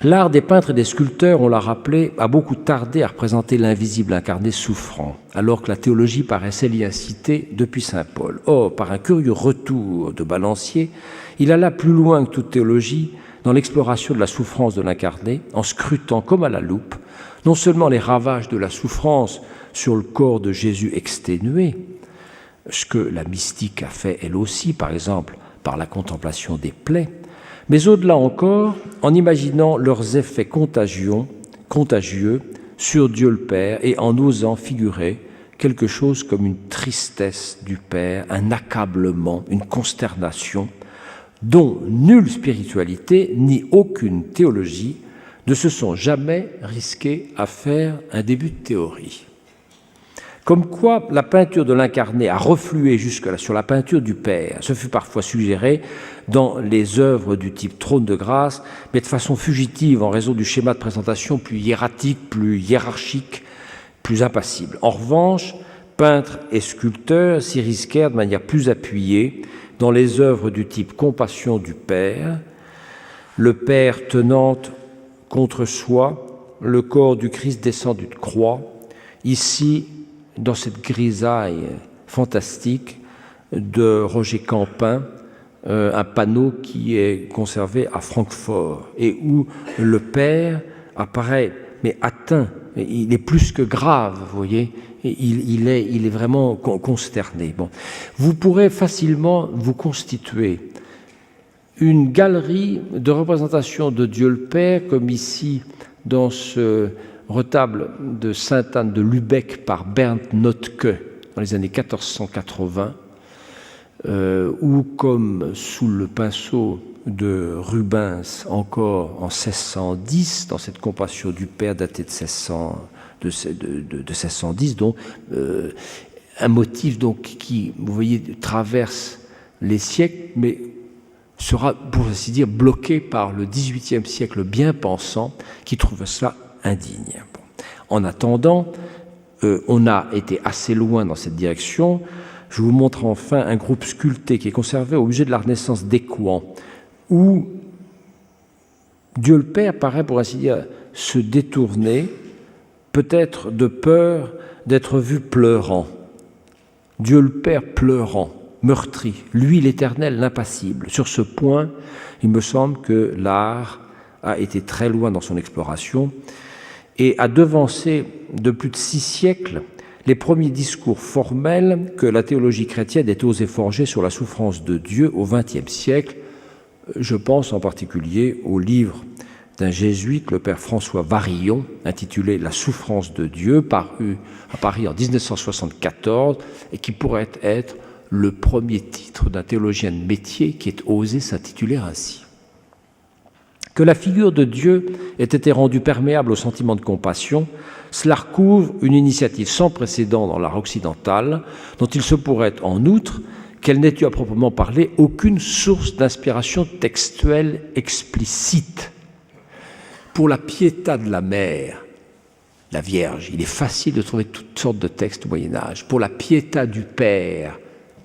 L'art des peintres et des sculpteurs, on l'a rappelé, a beaucoup tardé à représenter l'invisible incarné souffrant, alors que la théologie paraissait l'y inciter depuis saint Paul. Or, par un curieux retour de balancier, il alla plus loin que toute théologie dans l'exploration de la souffrance de l'incarné, en scrutant comme à la loupe, non seulement les ravages de la souffrance sur le corps de Jésus exténué, ce que la mystique a fait elle aussi, par exemple, par la contemplation des plaies, mais au-delà encore, en imaginant leurs effets contagieux sur Dieu le Père et en osant figurer quelque chose comme une tristesse du Père, un accablement, une consternation, dont nulle spiritualité ni aucune théologie ne se sont jamais risqués à faire un début de théorie. Comme quoi, la peinture de l'incarné a reflué jusque-là sur la peinture du Père. Ce fut parfois suggéré dans les œuvres du type Trône de grâce, mais de façon fugitive en raison du schéma de présentation plus hiératique, plus hiérarchique, plus impassible. En revanche, peintres et sculpteurs s'y risquèrent de manière plus appuyée dans les œuvres du type Compassion du Père, le Père tenant contre soi le corps du Christ descendu de croix, ici dans cette grisaille fantastique de Roger Campin, un panneau qui est conservé à Francfort et où le Père apparaît, mais atteint, il est plus que grave, vous voyez, il est vraiment consterné. Bon. Vous pourrez facilement vous constituer une galerie de représentation de Dieu le Père, comme ici dans ce retable de Sainte-Anne de Lübeck par Bernd Notke dans les années 1480, ou comme sous le pinceau de Rubens encore en 1610, dans cette Compassion du Père datée de 1610, dont un motif donc, qui, vous voyez, traverse les siècles, mais sera, pour ainsi dire, bloqué par le XVIIIe siècle bien pensant, qui trouve cela indigne. Bon. En attendant, on a été assez loin dans cette direction. Je vous montre enfin un groupe sculpté qui est conservé au musée de la Renaissance d'Écouen, où Dieu le Père paraît, pour ainsi dire, se détourner, peut-être de peur d'être vu pleurant. Dieu le Père pleurant, meurtri, lui l'Éternel, l'impassible. Sur ce point, il me semble que l'art a été très loin dans son exploration et a devancé de plus de 6 siècles les premiers discours formels que la théologie chrétienne ait osé forger sur la souffrance de Dieu au XXe siècle. Je pense en particulier au livre d'un jésuite, le père François Varillon, intitulé « La souffrance de Dieu », paru à Paris en 1974, et qui pourrait être le premier titre d'un théologien de métier qui ait osé s'intituler ainsi. Que la figure de Dieu ait été rendue perméable au sentiment de compassion, cela recouvre une initiative sans précédent dans l'art occidental, dont il se pourrait en outre qu'elle n'ait eu à proprement parler aucune source d'inspiration textuelle explicite. Pour la Pietà de la Mère, la Vierge, il est facile de trouver toutes sortes de textes au Moyen-Âge. Pour la Pietà du Père,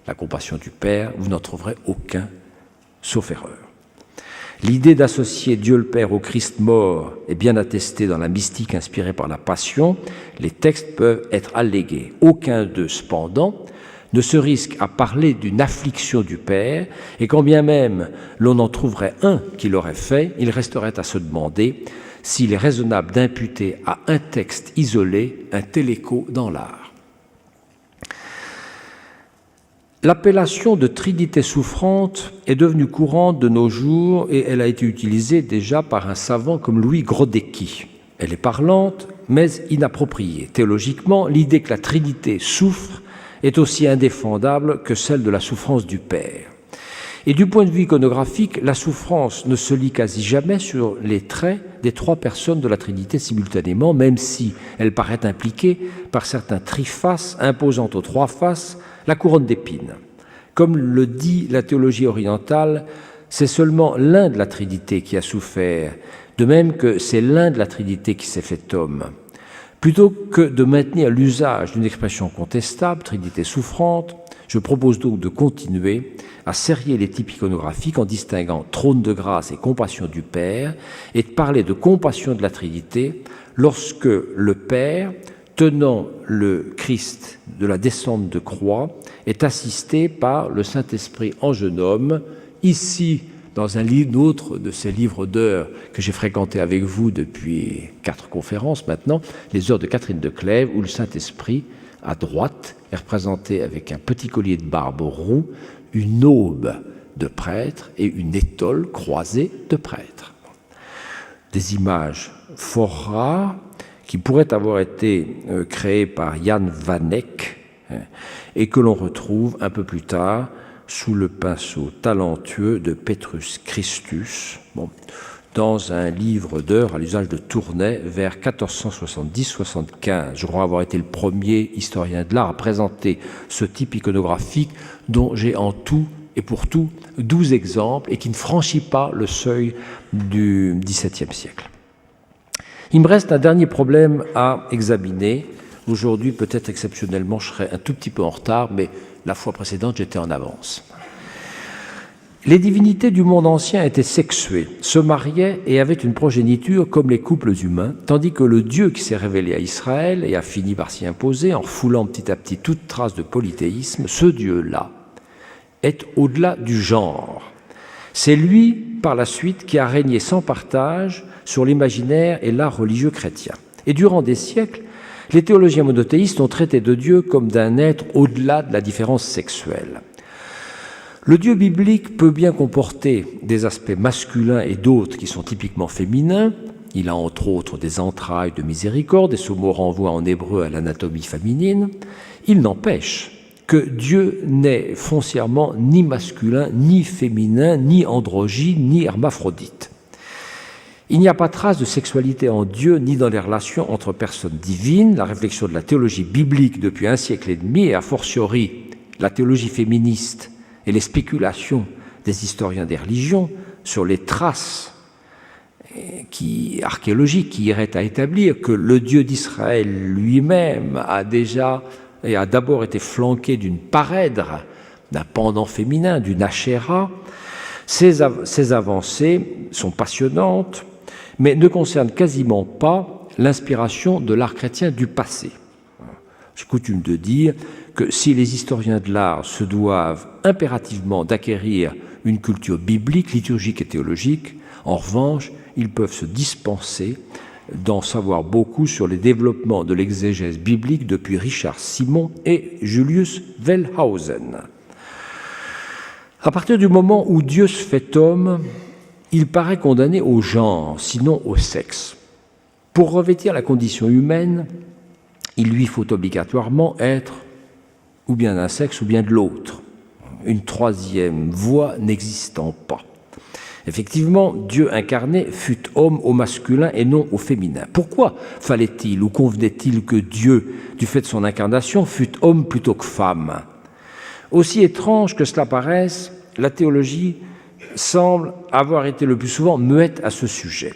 la compassion du Père, vous n'en trouverez aucun, sauf erreur. L'idée d'associer Dieu le Père au Christ mort est bien attestée dans la mystique inspirée par la Passion. Les textes peuvent être allégués. Aucun d'eux, cependant, ne se risque à parler d'une affliction du Père, et quand bien même l'on en trouverait un qui l'aurait fait, il resterait à se demander s'il est raisonnable d'imputer à un texte isolé un tel écho dans l'art. L'appellation de Trinité souffrante est devenue courante de nos jours et elle a été utilisée déjà par un savant comme Louis Grodecki. Elle est parlante, mais inappropriée. Théologiquement, l'idée que la Trinité souffre est aussi indéfendable que celle de la souffrance du Père. Et du point de vue iconographique, la souffrance ne se lit quasi jamais sur les traits des trois personnes de la Trinité simultanément, même si elle paraît impliquée par certains trifaces imposant aux trois faces la couronne d'épines. Comme le dit la théologie orientale, c'est seulement l'un de la Trinité qui a souffert, de même que c'est l'un de la Trinité qui s'est fait homme. Plutôt que de maintenir l'usage d'une expression contestable, Trinité souffrante, je propose donc de continuer à serrer les types iconographiques en distinguant trône de grâce et compassion du Père, et de parler de compassion de la Trinité lorsque le Père, tenant le Christ de la descente de croix, est assisté par le Saint-Esprit en jeune homme, ici dans un autre de ces livres d'heures que j'ai fréquenté avec vous depuis 4 conférences maintenant, les heures de Catherine de Clèves, où le Saint-Esprit, à droite, est représenté avec un petit collier de barbe roux, une aube de prêtre et une étole croisée de prêtre. Des images fort rares qui pourraient avoir été créées par Jan van Eyck et que l'on retrouve un peu plus tard sous le pinceau talentueux de Petrus Christus, dans un livre d'heures à l'usage de Tournai vers 1470-75. Je crois avoir été le premier historien de l'art à présenter ce type iconographique dont j'ai en tout et pour tout 12 exemples et qui ne franchit pas le seuil du XVIIe siècle. Il me reste un dernier problème à examiner. Aujourd'hui, peut-être exceptionnellement, je serai un tout petit peu en retard, mais la fois précédente, j'étais en avance. Les divinités du monde ancien étaient sexuées, se mariaient et avaient une progéniture comme les couples humains, tandis que le Dieu qui s'est révélé à Israël et a fini par s'y imposer, en refoulant petit à petit toute trace de polythéisme, ce Dieu-là est au-delà du genre. C'est lui, par la suite, qui a régné sans partage sur l'imaginaire et l'art religieux chrétien. Et durant des siècles, les théologiens monothéistes ont traité de Dieu comme d'un être au-delà de la différence sexuelle. Le Dieu biblique peut bien comporter des aspects masculins et d'autres qui sont typiquement féminins. Il a entre autres des entrailles de miséricorde, et ce mot renvoie en hébreu à l'anatomie féminine. Il n'empêche que Dieu n'est foncièrement ni masculin, ni féminin, ni androgyne, ni hermaphrodite. Il n'y a pas trace de sexualité en Dieu ni dans les relations entre personnes divines. La réflexion de la théologie biblique depuis un siècle et demi, et a fortiori la théologie féministe et les spéculations des historiens des religions sur les traces archéologiques qui iraient à établir que le Dieu d'Israël lui-même a d'abord été flanqué d'une parèdre, d'un pendant féminin, d'une Achéra. Ces avancées sont passionnantes, mais ne concerne quasiment pas l'inspiration de l'art chrétien du passé. J'ai coutume de dire que si les historiens de l'art se doivent impérativement d'acquérir une culture biblique, liturgique et théologique, en revanche, ils peuvent se dispenser d'en savoir beaucoup sur les développements de l'exégèse biblique depuis Richard Simon et Julius Wellhausen. À partir du moment où Dieu se fait homme, il paraît condamné au genre, sinon au sexe. Pour revêtir la condition humaine, il lui faut obligatoirement être ou bien d'un sexe ou bien de l'autre, une troisième voie n'existant pas. Effectivement, Dieu incarné fut homme au masculin et non au féminin. Pourquoi fallait-il ou convenait-il que Dieu, du fait de son incarnation, fût homme plutôt que femme ? Aussi étrange que cela paraisse, la théologie semble avoir été le plus souvent muette à ce sujet.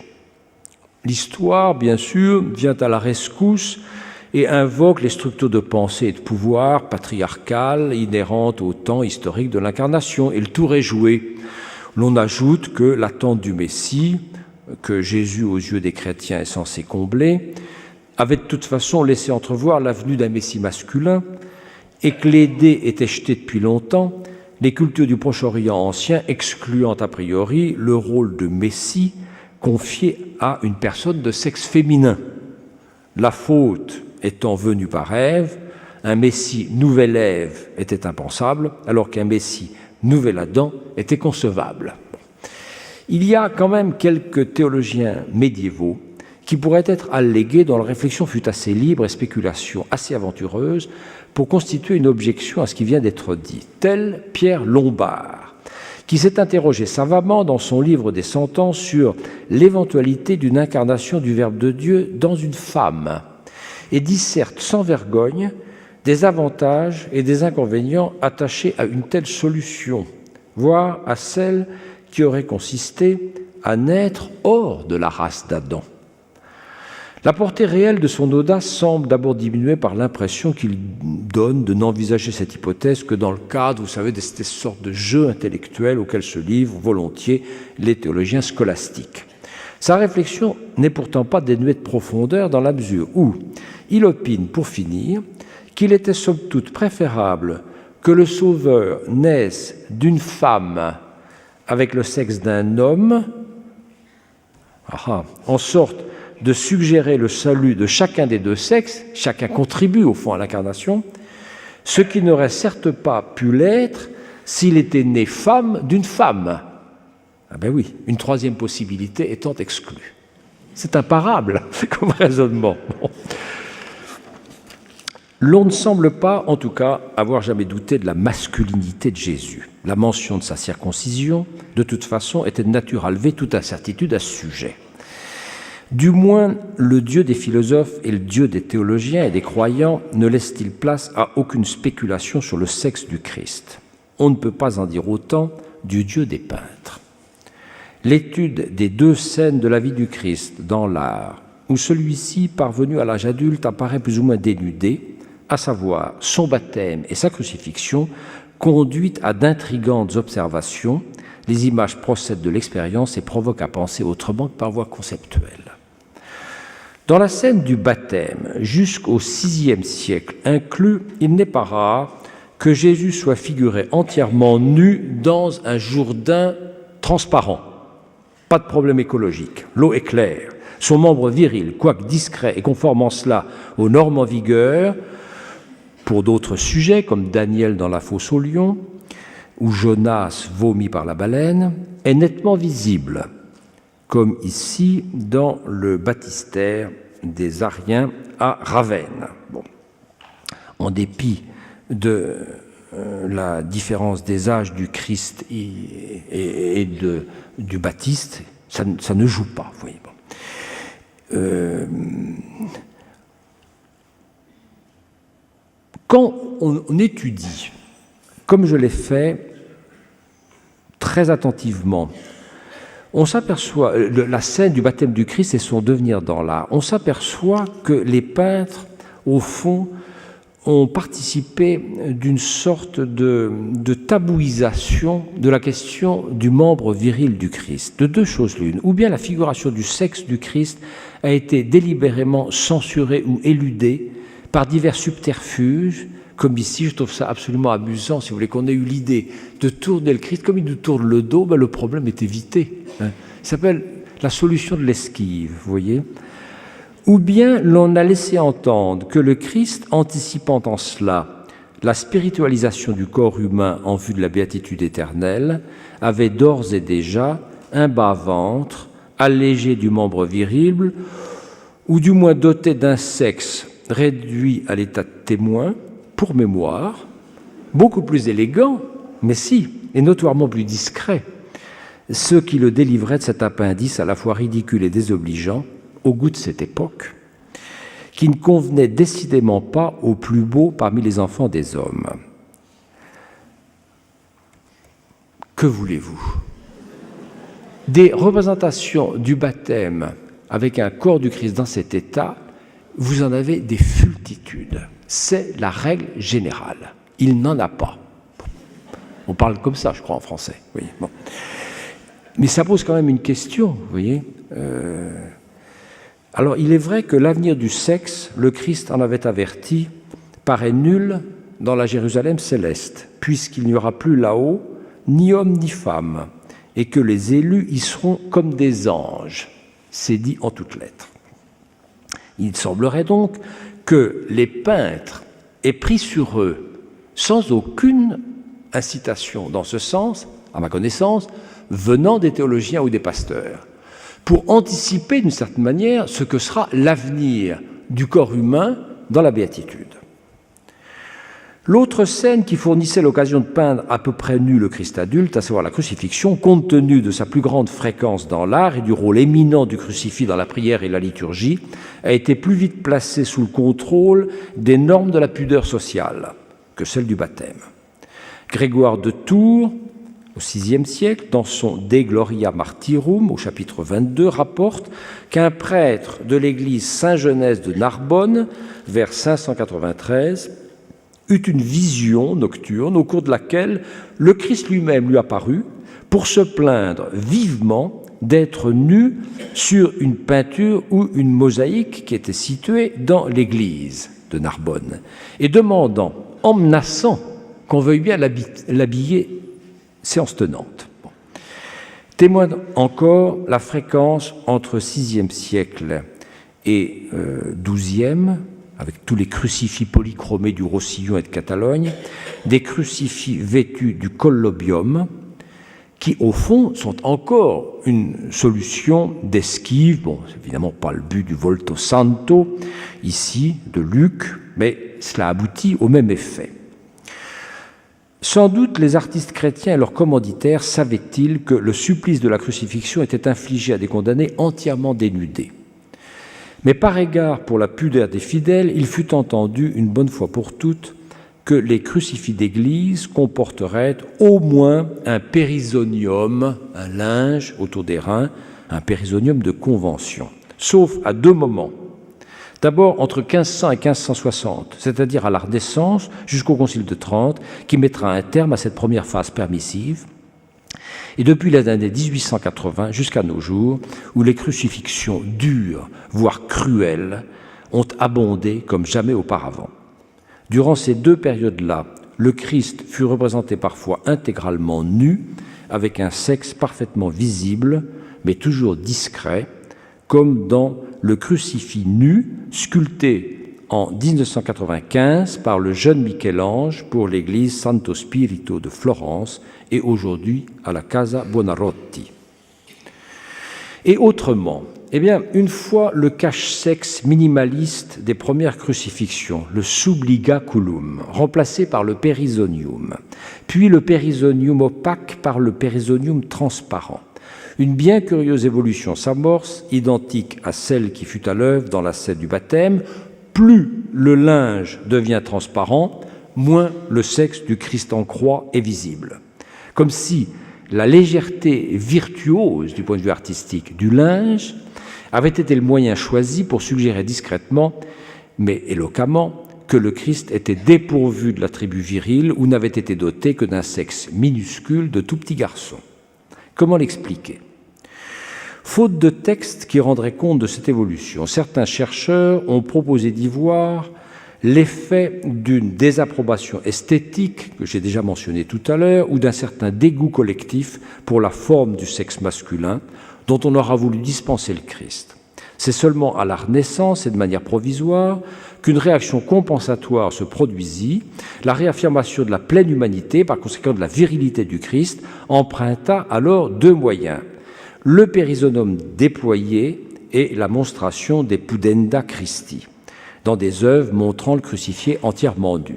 L'histoire, bien sûr, vient à la rescousse et invoque les structures de pensée et de pouvoir patriarcales inhérentes au temps historique de l'incarnation. Et le tour est joué. L'on ajoute que l'attente du Messie, que Jésus, aux yeux des chrétiens, est censé combler, avait de toute façon laissé entrevoir la venue d'un Messie masculin, et que les dés étaient jetés depuis longtemps, les cultures du Proche-Orient ancien excluant a priori le rôle de Messie confié à une personne de sexe féminin. La faute étant venue par Ève, un Messie nouvel Ève était impensable, alors qu'un Messie nouvel Adam était concevable. Il y a quand même quelques théologiens médiévaux qui pourraient être allégués dont la réflexion fut assez libre et spéculation assez aventureuse pour constituer une objection à ce qui vient d'être dit, tel Pierre Lombard, qui s'est interrogé savamment dans son livre des Sentences sur l'éventualité d'une incarnation du Verbe de Dieu dans une femme, et disserte sans vergogne des avantages et des inconvénients attachés à une telle solution, voire à celle qui aurait consisté à naître hors de la race d'Adam. La portée réelle de son audace semble d'abord diminuée par l'impression qu'il donne de n'envisager cette hypothèse que dans le cadre, vous savez, de cette sorte de jeu intellectuel auquel se livrent volontiers les théologiens scolastiques. Sa réflexion n'est pourtant pas dénuée de profondeur dans la mesure où il opine, pour finir, qu'il était somme toute préférable que le Sauveur naisse d'une femme avec le sexe d'un homme, en sorte de suggérer le salut de chacun des deux sexes, chacun contribue au fond à l'incarnation, ce qui n'aurait certes pas pu l'être s'il était né femme d'une femme. Ah ben oui, une troisième possibilité étant exclue. C'est imparable comme raisonnement. Bon. L'on ne semble pas, en tout cas, avoir jamais douté de la masculinité de Jésus. La mention de sa circoncision, de toute façon, était de nature à lever toute incertitude à ce sujet. Du moins, le Dieu des philosophes et le Dieu des théologiens et des croyants ne laisse-t-il place à aucune spéculation sur le sexe du Christ. On ne peut pas en dire autant du Dieu des peintres. L'étude des deux scènes de la vie du Christ dans l'art, où celui-ci, parvenu à l'âge adulte, apparaît plus ou moins dénudé, à savoir son baptême et sa crucifixion, conduit à d'intrigantes observations. Les images procèdent de l'expérience et provoquent à penser autrement que par voie conceptuelle. Dans la scène du baptême, jusqu'au VIe siècle inclus, il n'est pas rare que Jésus soit figuré entièrement nu dans un Jourdain transparent. Pas de problème écologique, l'eau est claire. Son membre viril, quoique discret et conforme en cela aux normes en vigueur, pour d'autres sujets, comme Daniel dans la fosse au lion, ou Jonas vomi par la baleine, est nettement visible, comme ici dans le baptistère des Ariens à Ravenne. Bon. En dépit de la différence des âges du Christ et du Baptiste, ça ne joue pas, vous voyez. Quand on étudie, comme je l'ai fait très attentivement, on s'aperçoit, la scène du baptême du Christ et son devenir dans l'art, on s'aperçoit que les peintres, au fond, ont participé d'une sorte de tabouisation de la question du membre viril du Christ. De deux choses l'une, ou bien la figuration du sexe du Christ a été délibérément censurée ou éludée par divers subterfuges, comme ici, je trouve ça absolument amusant, si vous voulez, qu'on ait eu l'idée de tourner le Christ, comme il nous tourne le dos, ben le problème est évité. Il s'appelle la solution de l'esquive, vous voyez. Ou bien l'on a laissé entendre que le Christ, anticipant en cela la spiritualisation du corps humain en vue de la béatitude éternelle, avait d'ores et déjà un bas-ventre, allégé du membre viril, ou du moins doté d'un sexe réduit à l'état de témoin, pour mémoire, beaucoup plus élégant, mais si, et notoirement plus discret, ce qui le délivrait de cet appendice à la fois ridicule et désobligeant, au goût de cette époque, qui ne convenait décidément pas au plus beau parmi les enfants des hommes. Que voulez-vous? Des représentations du baptême avec un corps du Christ dans cet état, vous en avez des multitudes. C'est la règle générale. Il n'en a pas. On parle comme ça, je crois, en français. Oui, bon. Mais ça pose quand même une question, vous voyez. Alors, il est vrai que l'avenir du sexe, le Christ en avait averti, paraît nul dans la Jérusalem céleste, puisqu'il n'y aura plus là-haut ni homme ni femme, et que les élus y seront comme des anges. C'est dit en toutes lettres. Il semblerait donc que les peintres aient pris sur eux, sans aucune incitation dans ce sens, à ma connaissance, venant des théologiens ou des pasteurs, pour anticiper d'une certaine manière ce que sera l'avenir du corps humain dans la béatitude. L'autre scène qui fournissait l'occasion de peindre à peu près nu le Christ adulte, à savoir la crucifixion, compte tenu de sa plus grande fréquence dans l'art et du rôle éminent du crucifix dans la prière et la liturgie, a été plus vite placée sous le contrôle des normes de la pudeur sociale que celle du baptême. Grégoire de Tours, au VIe siècle, dans son De Gloria Martyrum, au chapitre 22, rapporte qu'un prêtre de l'église Saint-Genès de Narbonne, vers 593, eut une vision nocturne au cours de laquelle le Christ lui-même lui apparut pour se plaindre vivement d'être nu sur une peinture ou une mosaïque qui était située dans l'église de Narbonne et demandant, en menaçant, qu'on veuille bien l'habiller séance tenante. Bon. Témoigne encore la fréquence entre VIe siècle et XIIe, avec tous les crucifix polychromés du Roussillon et de Catalogne, des crucifix vêtus du collobium, qui, au fond, sont encore une solution d'esquive. Bon, c'est évidemment pas le but du Volto Santo, ici, de Luc, mais cela aboutit au même effet. Sans doute, les artistes chrétiens et leurs commanditaires savaient-ils que le supplice de la crucifixion était infligé à des condamnés entièrement dénudés. Mais par égard pour la pudeur des fidèles, il fut entendu, une bonne fois pour toutes, que les crucifix d'église comporteraient au moins un périsonium, un linge autour des reins, un périsonium de convention, sauf à deux moments. D'abord entre 1500 et 1560, c'est-à-dire à la Renaissance jusqu'au Concile de Trente, qui mettra un terme à cette première phase permissive, et depuis les années 1880 jusqu'à nos jours, où les crucifixions dures, voire cruelles, ont abondé comme jamais auparavant. Durant ces deux périodes-là, le Christ fut représenté parfois intégralement nu, avec un sexe parfaitement visible, mais toujours discret, comme dans le crucifix nu, sculpté en 1995 par le jeune Michel-Ange pour l'église Santo Spirito de Florence et aujourd'hui à la Casa Buonarroti. Et autrement, eh bien, une fois le cache-sexe minimaliste des premières crucifixions, le subligaculum, remplacé par le périsonium, puis le périsonium opaque par le périsonium transparent, une bien curieuse évolution s'amorce, identique à celle qui fut à l'œuvre dans la scène du baptême. Plus le linge devient transparent, moins le sexe du Christ en croix est visible. Comme si la légèreté virtuose du point de vue artistique du linge avait été le moyen choisi pour suggérer discrètement, mais éloquemment, que le Christ était dépourvu de l'attribut viril ou n'avait été doté que d'un sexe minuscule de tout petit garçon. Comment l'expliquer ? Faute de textes qui rendraient compte de cette évolution, certains chercheurs ont proposé d'y voir l'effet d'une désapprobation esthétique, que j'ai déjà mentionné tout à l'heure, ou d'un certain dégoût collectif pour la forme du sexe masculin, dont on aura voulu dispenser le Christ. C'est seulement à la Renaissance et de manière provisoire qu'une réaction compensatoire se produisit. La réaffirmation de la pleine humanité, par conséquent de la virilité du Christ, emprunta alors deux moyens: le périsonium déployé et la monstration des pudenda Christi, dans des œuvres montrant le crucifié entièrement nu.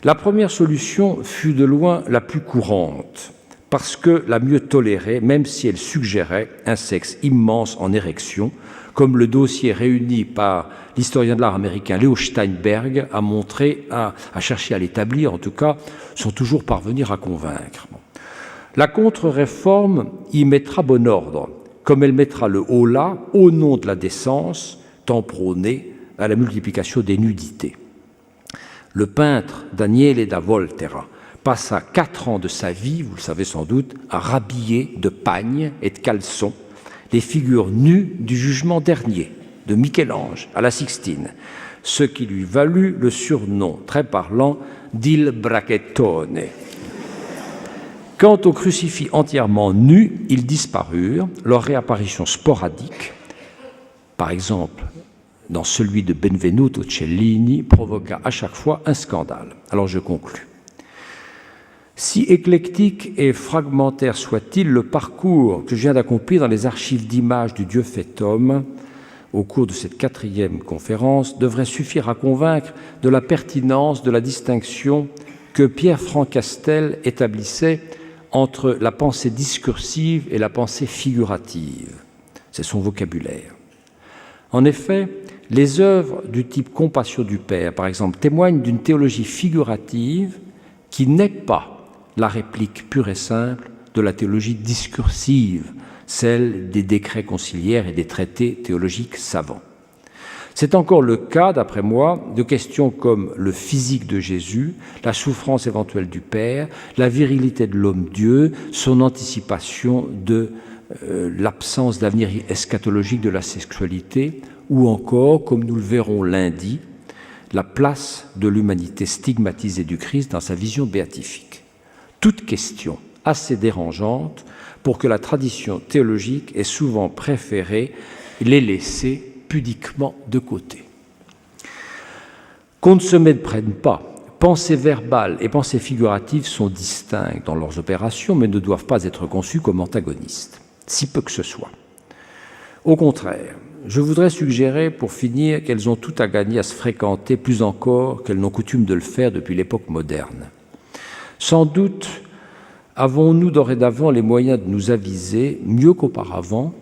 La première solution fut de loin la plus courante, parce que la mieux tolérée, même si elle suggérait un sexe immense en érection, comme le dossier réuni par l'historien de l'art américain Leo Steinberg a montré, a cherché à l'établir, en tout cas, sans toujours parvenir à convaincre. La contre-réforme y mettra bon ordre, comme elle mettra le holà au nom de la décence, tant prônée à la multiplication des nudités. Le peintre Daniele da Volterra passa 4 ans de sa vie, vous le savez sans doute, à rhabiller de pagnes et de caleçons les figures nues du jugement dernier, de Michel-Ange à la Sixtine, ce qui lui valut le surnom très parlant d'Il Brachettone. Quant aux crucifix entièrement nus, ils disparurent, leur réapparition sporadique, par exemple dans celui de Benvenuto Cellini, provoqua à chaque fois un scandale. Alors je conclus. Si éclectique et fragmentaire soit-il, le parcours que je viens d'accomplir dans les archives d'images du Dieu fait homme, au cours de cette 4e conférence, devrait suffire à convaincre de la pertinence de la distinction que Pierre-Franck Castel établissait entre la pensée discursive et la pensée figurative. C'est son vocabulaire. En effet, les œuvres du type Compassion du Père, par exemple, témoignent d'une théologie figurative qui n'est pas la réplique pure et simple de la théologie discursive, celle des décrets conciliaires et des traités théologiques savants. C'est encore le cas, d'après moi, de questions comme le physique de Jésus, la souffrance éventuelle du Père, la virilité de l'homme-dieu, son anticipation de l'absence d'avenir eschatologique de la sexualité, ou encore, comme nous le verrons lundi, la place de l'humanité stigmatisée du Christ dans sa vision béatifique. Toute question assez dérangeante pour que la tradition théologique ait souvent préféré les laisser pudiquement de côté. Qu'on ne se méprenne pas, pensée verbale et pensée figurative sont distinctes dans leurs opérations, mais ne doivent pas être conçues comme antagonistes, si peu que ce soit. Au contraire, je voudrais suggérer, pour finir, qu'elles ont tout à gagner à se fréquenter plus encore qu'elles n'ont coutume de le faire depuis l'époque moderne. Sans doute avons-nous dorénavant les moyens de nous aviser, mieux qu'auparavant,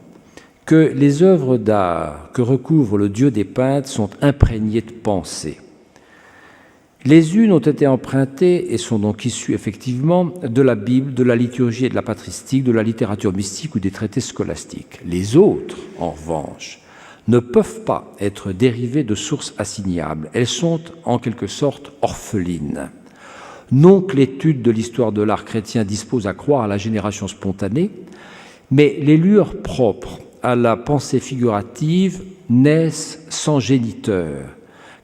que les œuvres d'art que recouvre le Dieu des peintres sont imprégnées de pensée. Les unes ont été empruntées et sont donc issues effectivement de la Bible, de la liturgie et de la patristique, de la littérature mystique ou des traités scolastiques. Les autres, en revanche, ne peuvent pas être dérivées de sources assignables. Elles sont en quelque sorte orphelines. Non que l'étude de l'histoire de l'art chrétien dispose à croire à la génération spontanée, mais les lueurs propres à la pensée figurative naissent sans géniteur,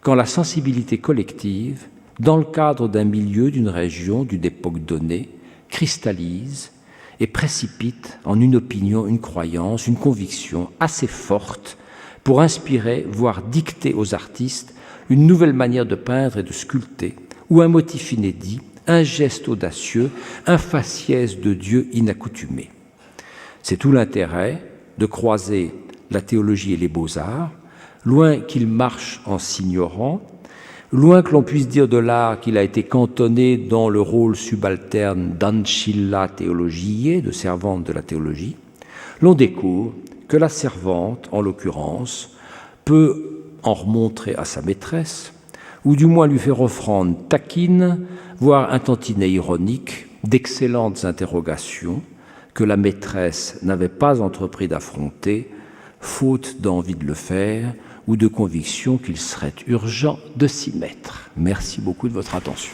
quand la sensibilité collective, dans le cadre d'un milieu, d'une région, d'une époque donnée, cristallise et précipite en une opinion, une croyance, une conviction assez forte pour inspirer, voire dicter aux artistes une nouvelle manière de peindre et de sculpter, ou un motif inédit, un geste audacieux, un faciès de Dieu inaccoutumé. C'est tout l'intérêt de croiser la théologie et les beaux-arts, loin qu'ils marchent en s'ignorant, loin que l'on puisse dire de l'art qu'il a été cantonné dans le rôle subalterne d'ancilla theologiae, de servante de la théologie, l'on découvre que la servante, en l'occurrence, peut en remontrer à sa maîtresse, ou du moins lui faire offrande taquine, voire un tantinet ironique, d'excellentes interrogations que la maîtresse n'avait pas entrepris d'affronter, faute d'envie de le faire ou de conviction qu'il serait urgent de s'y mettre. Merci beaucoup de votre attention.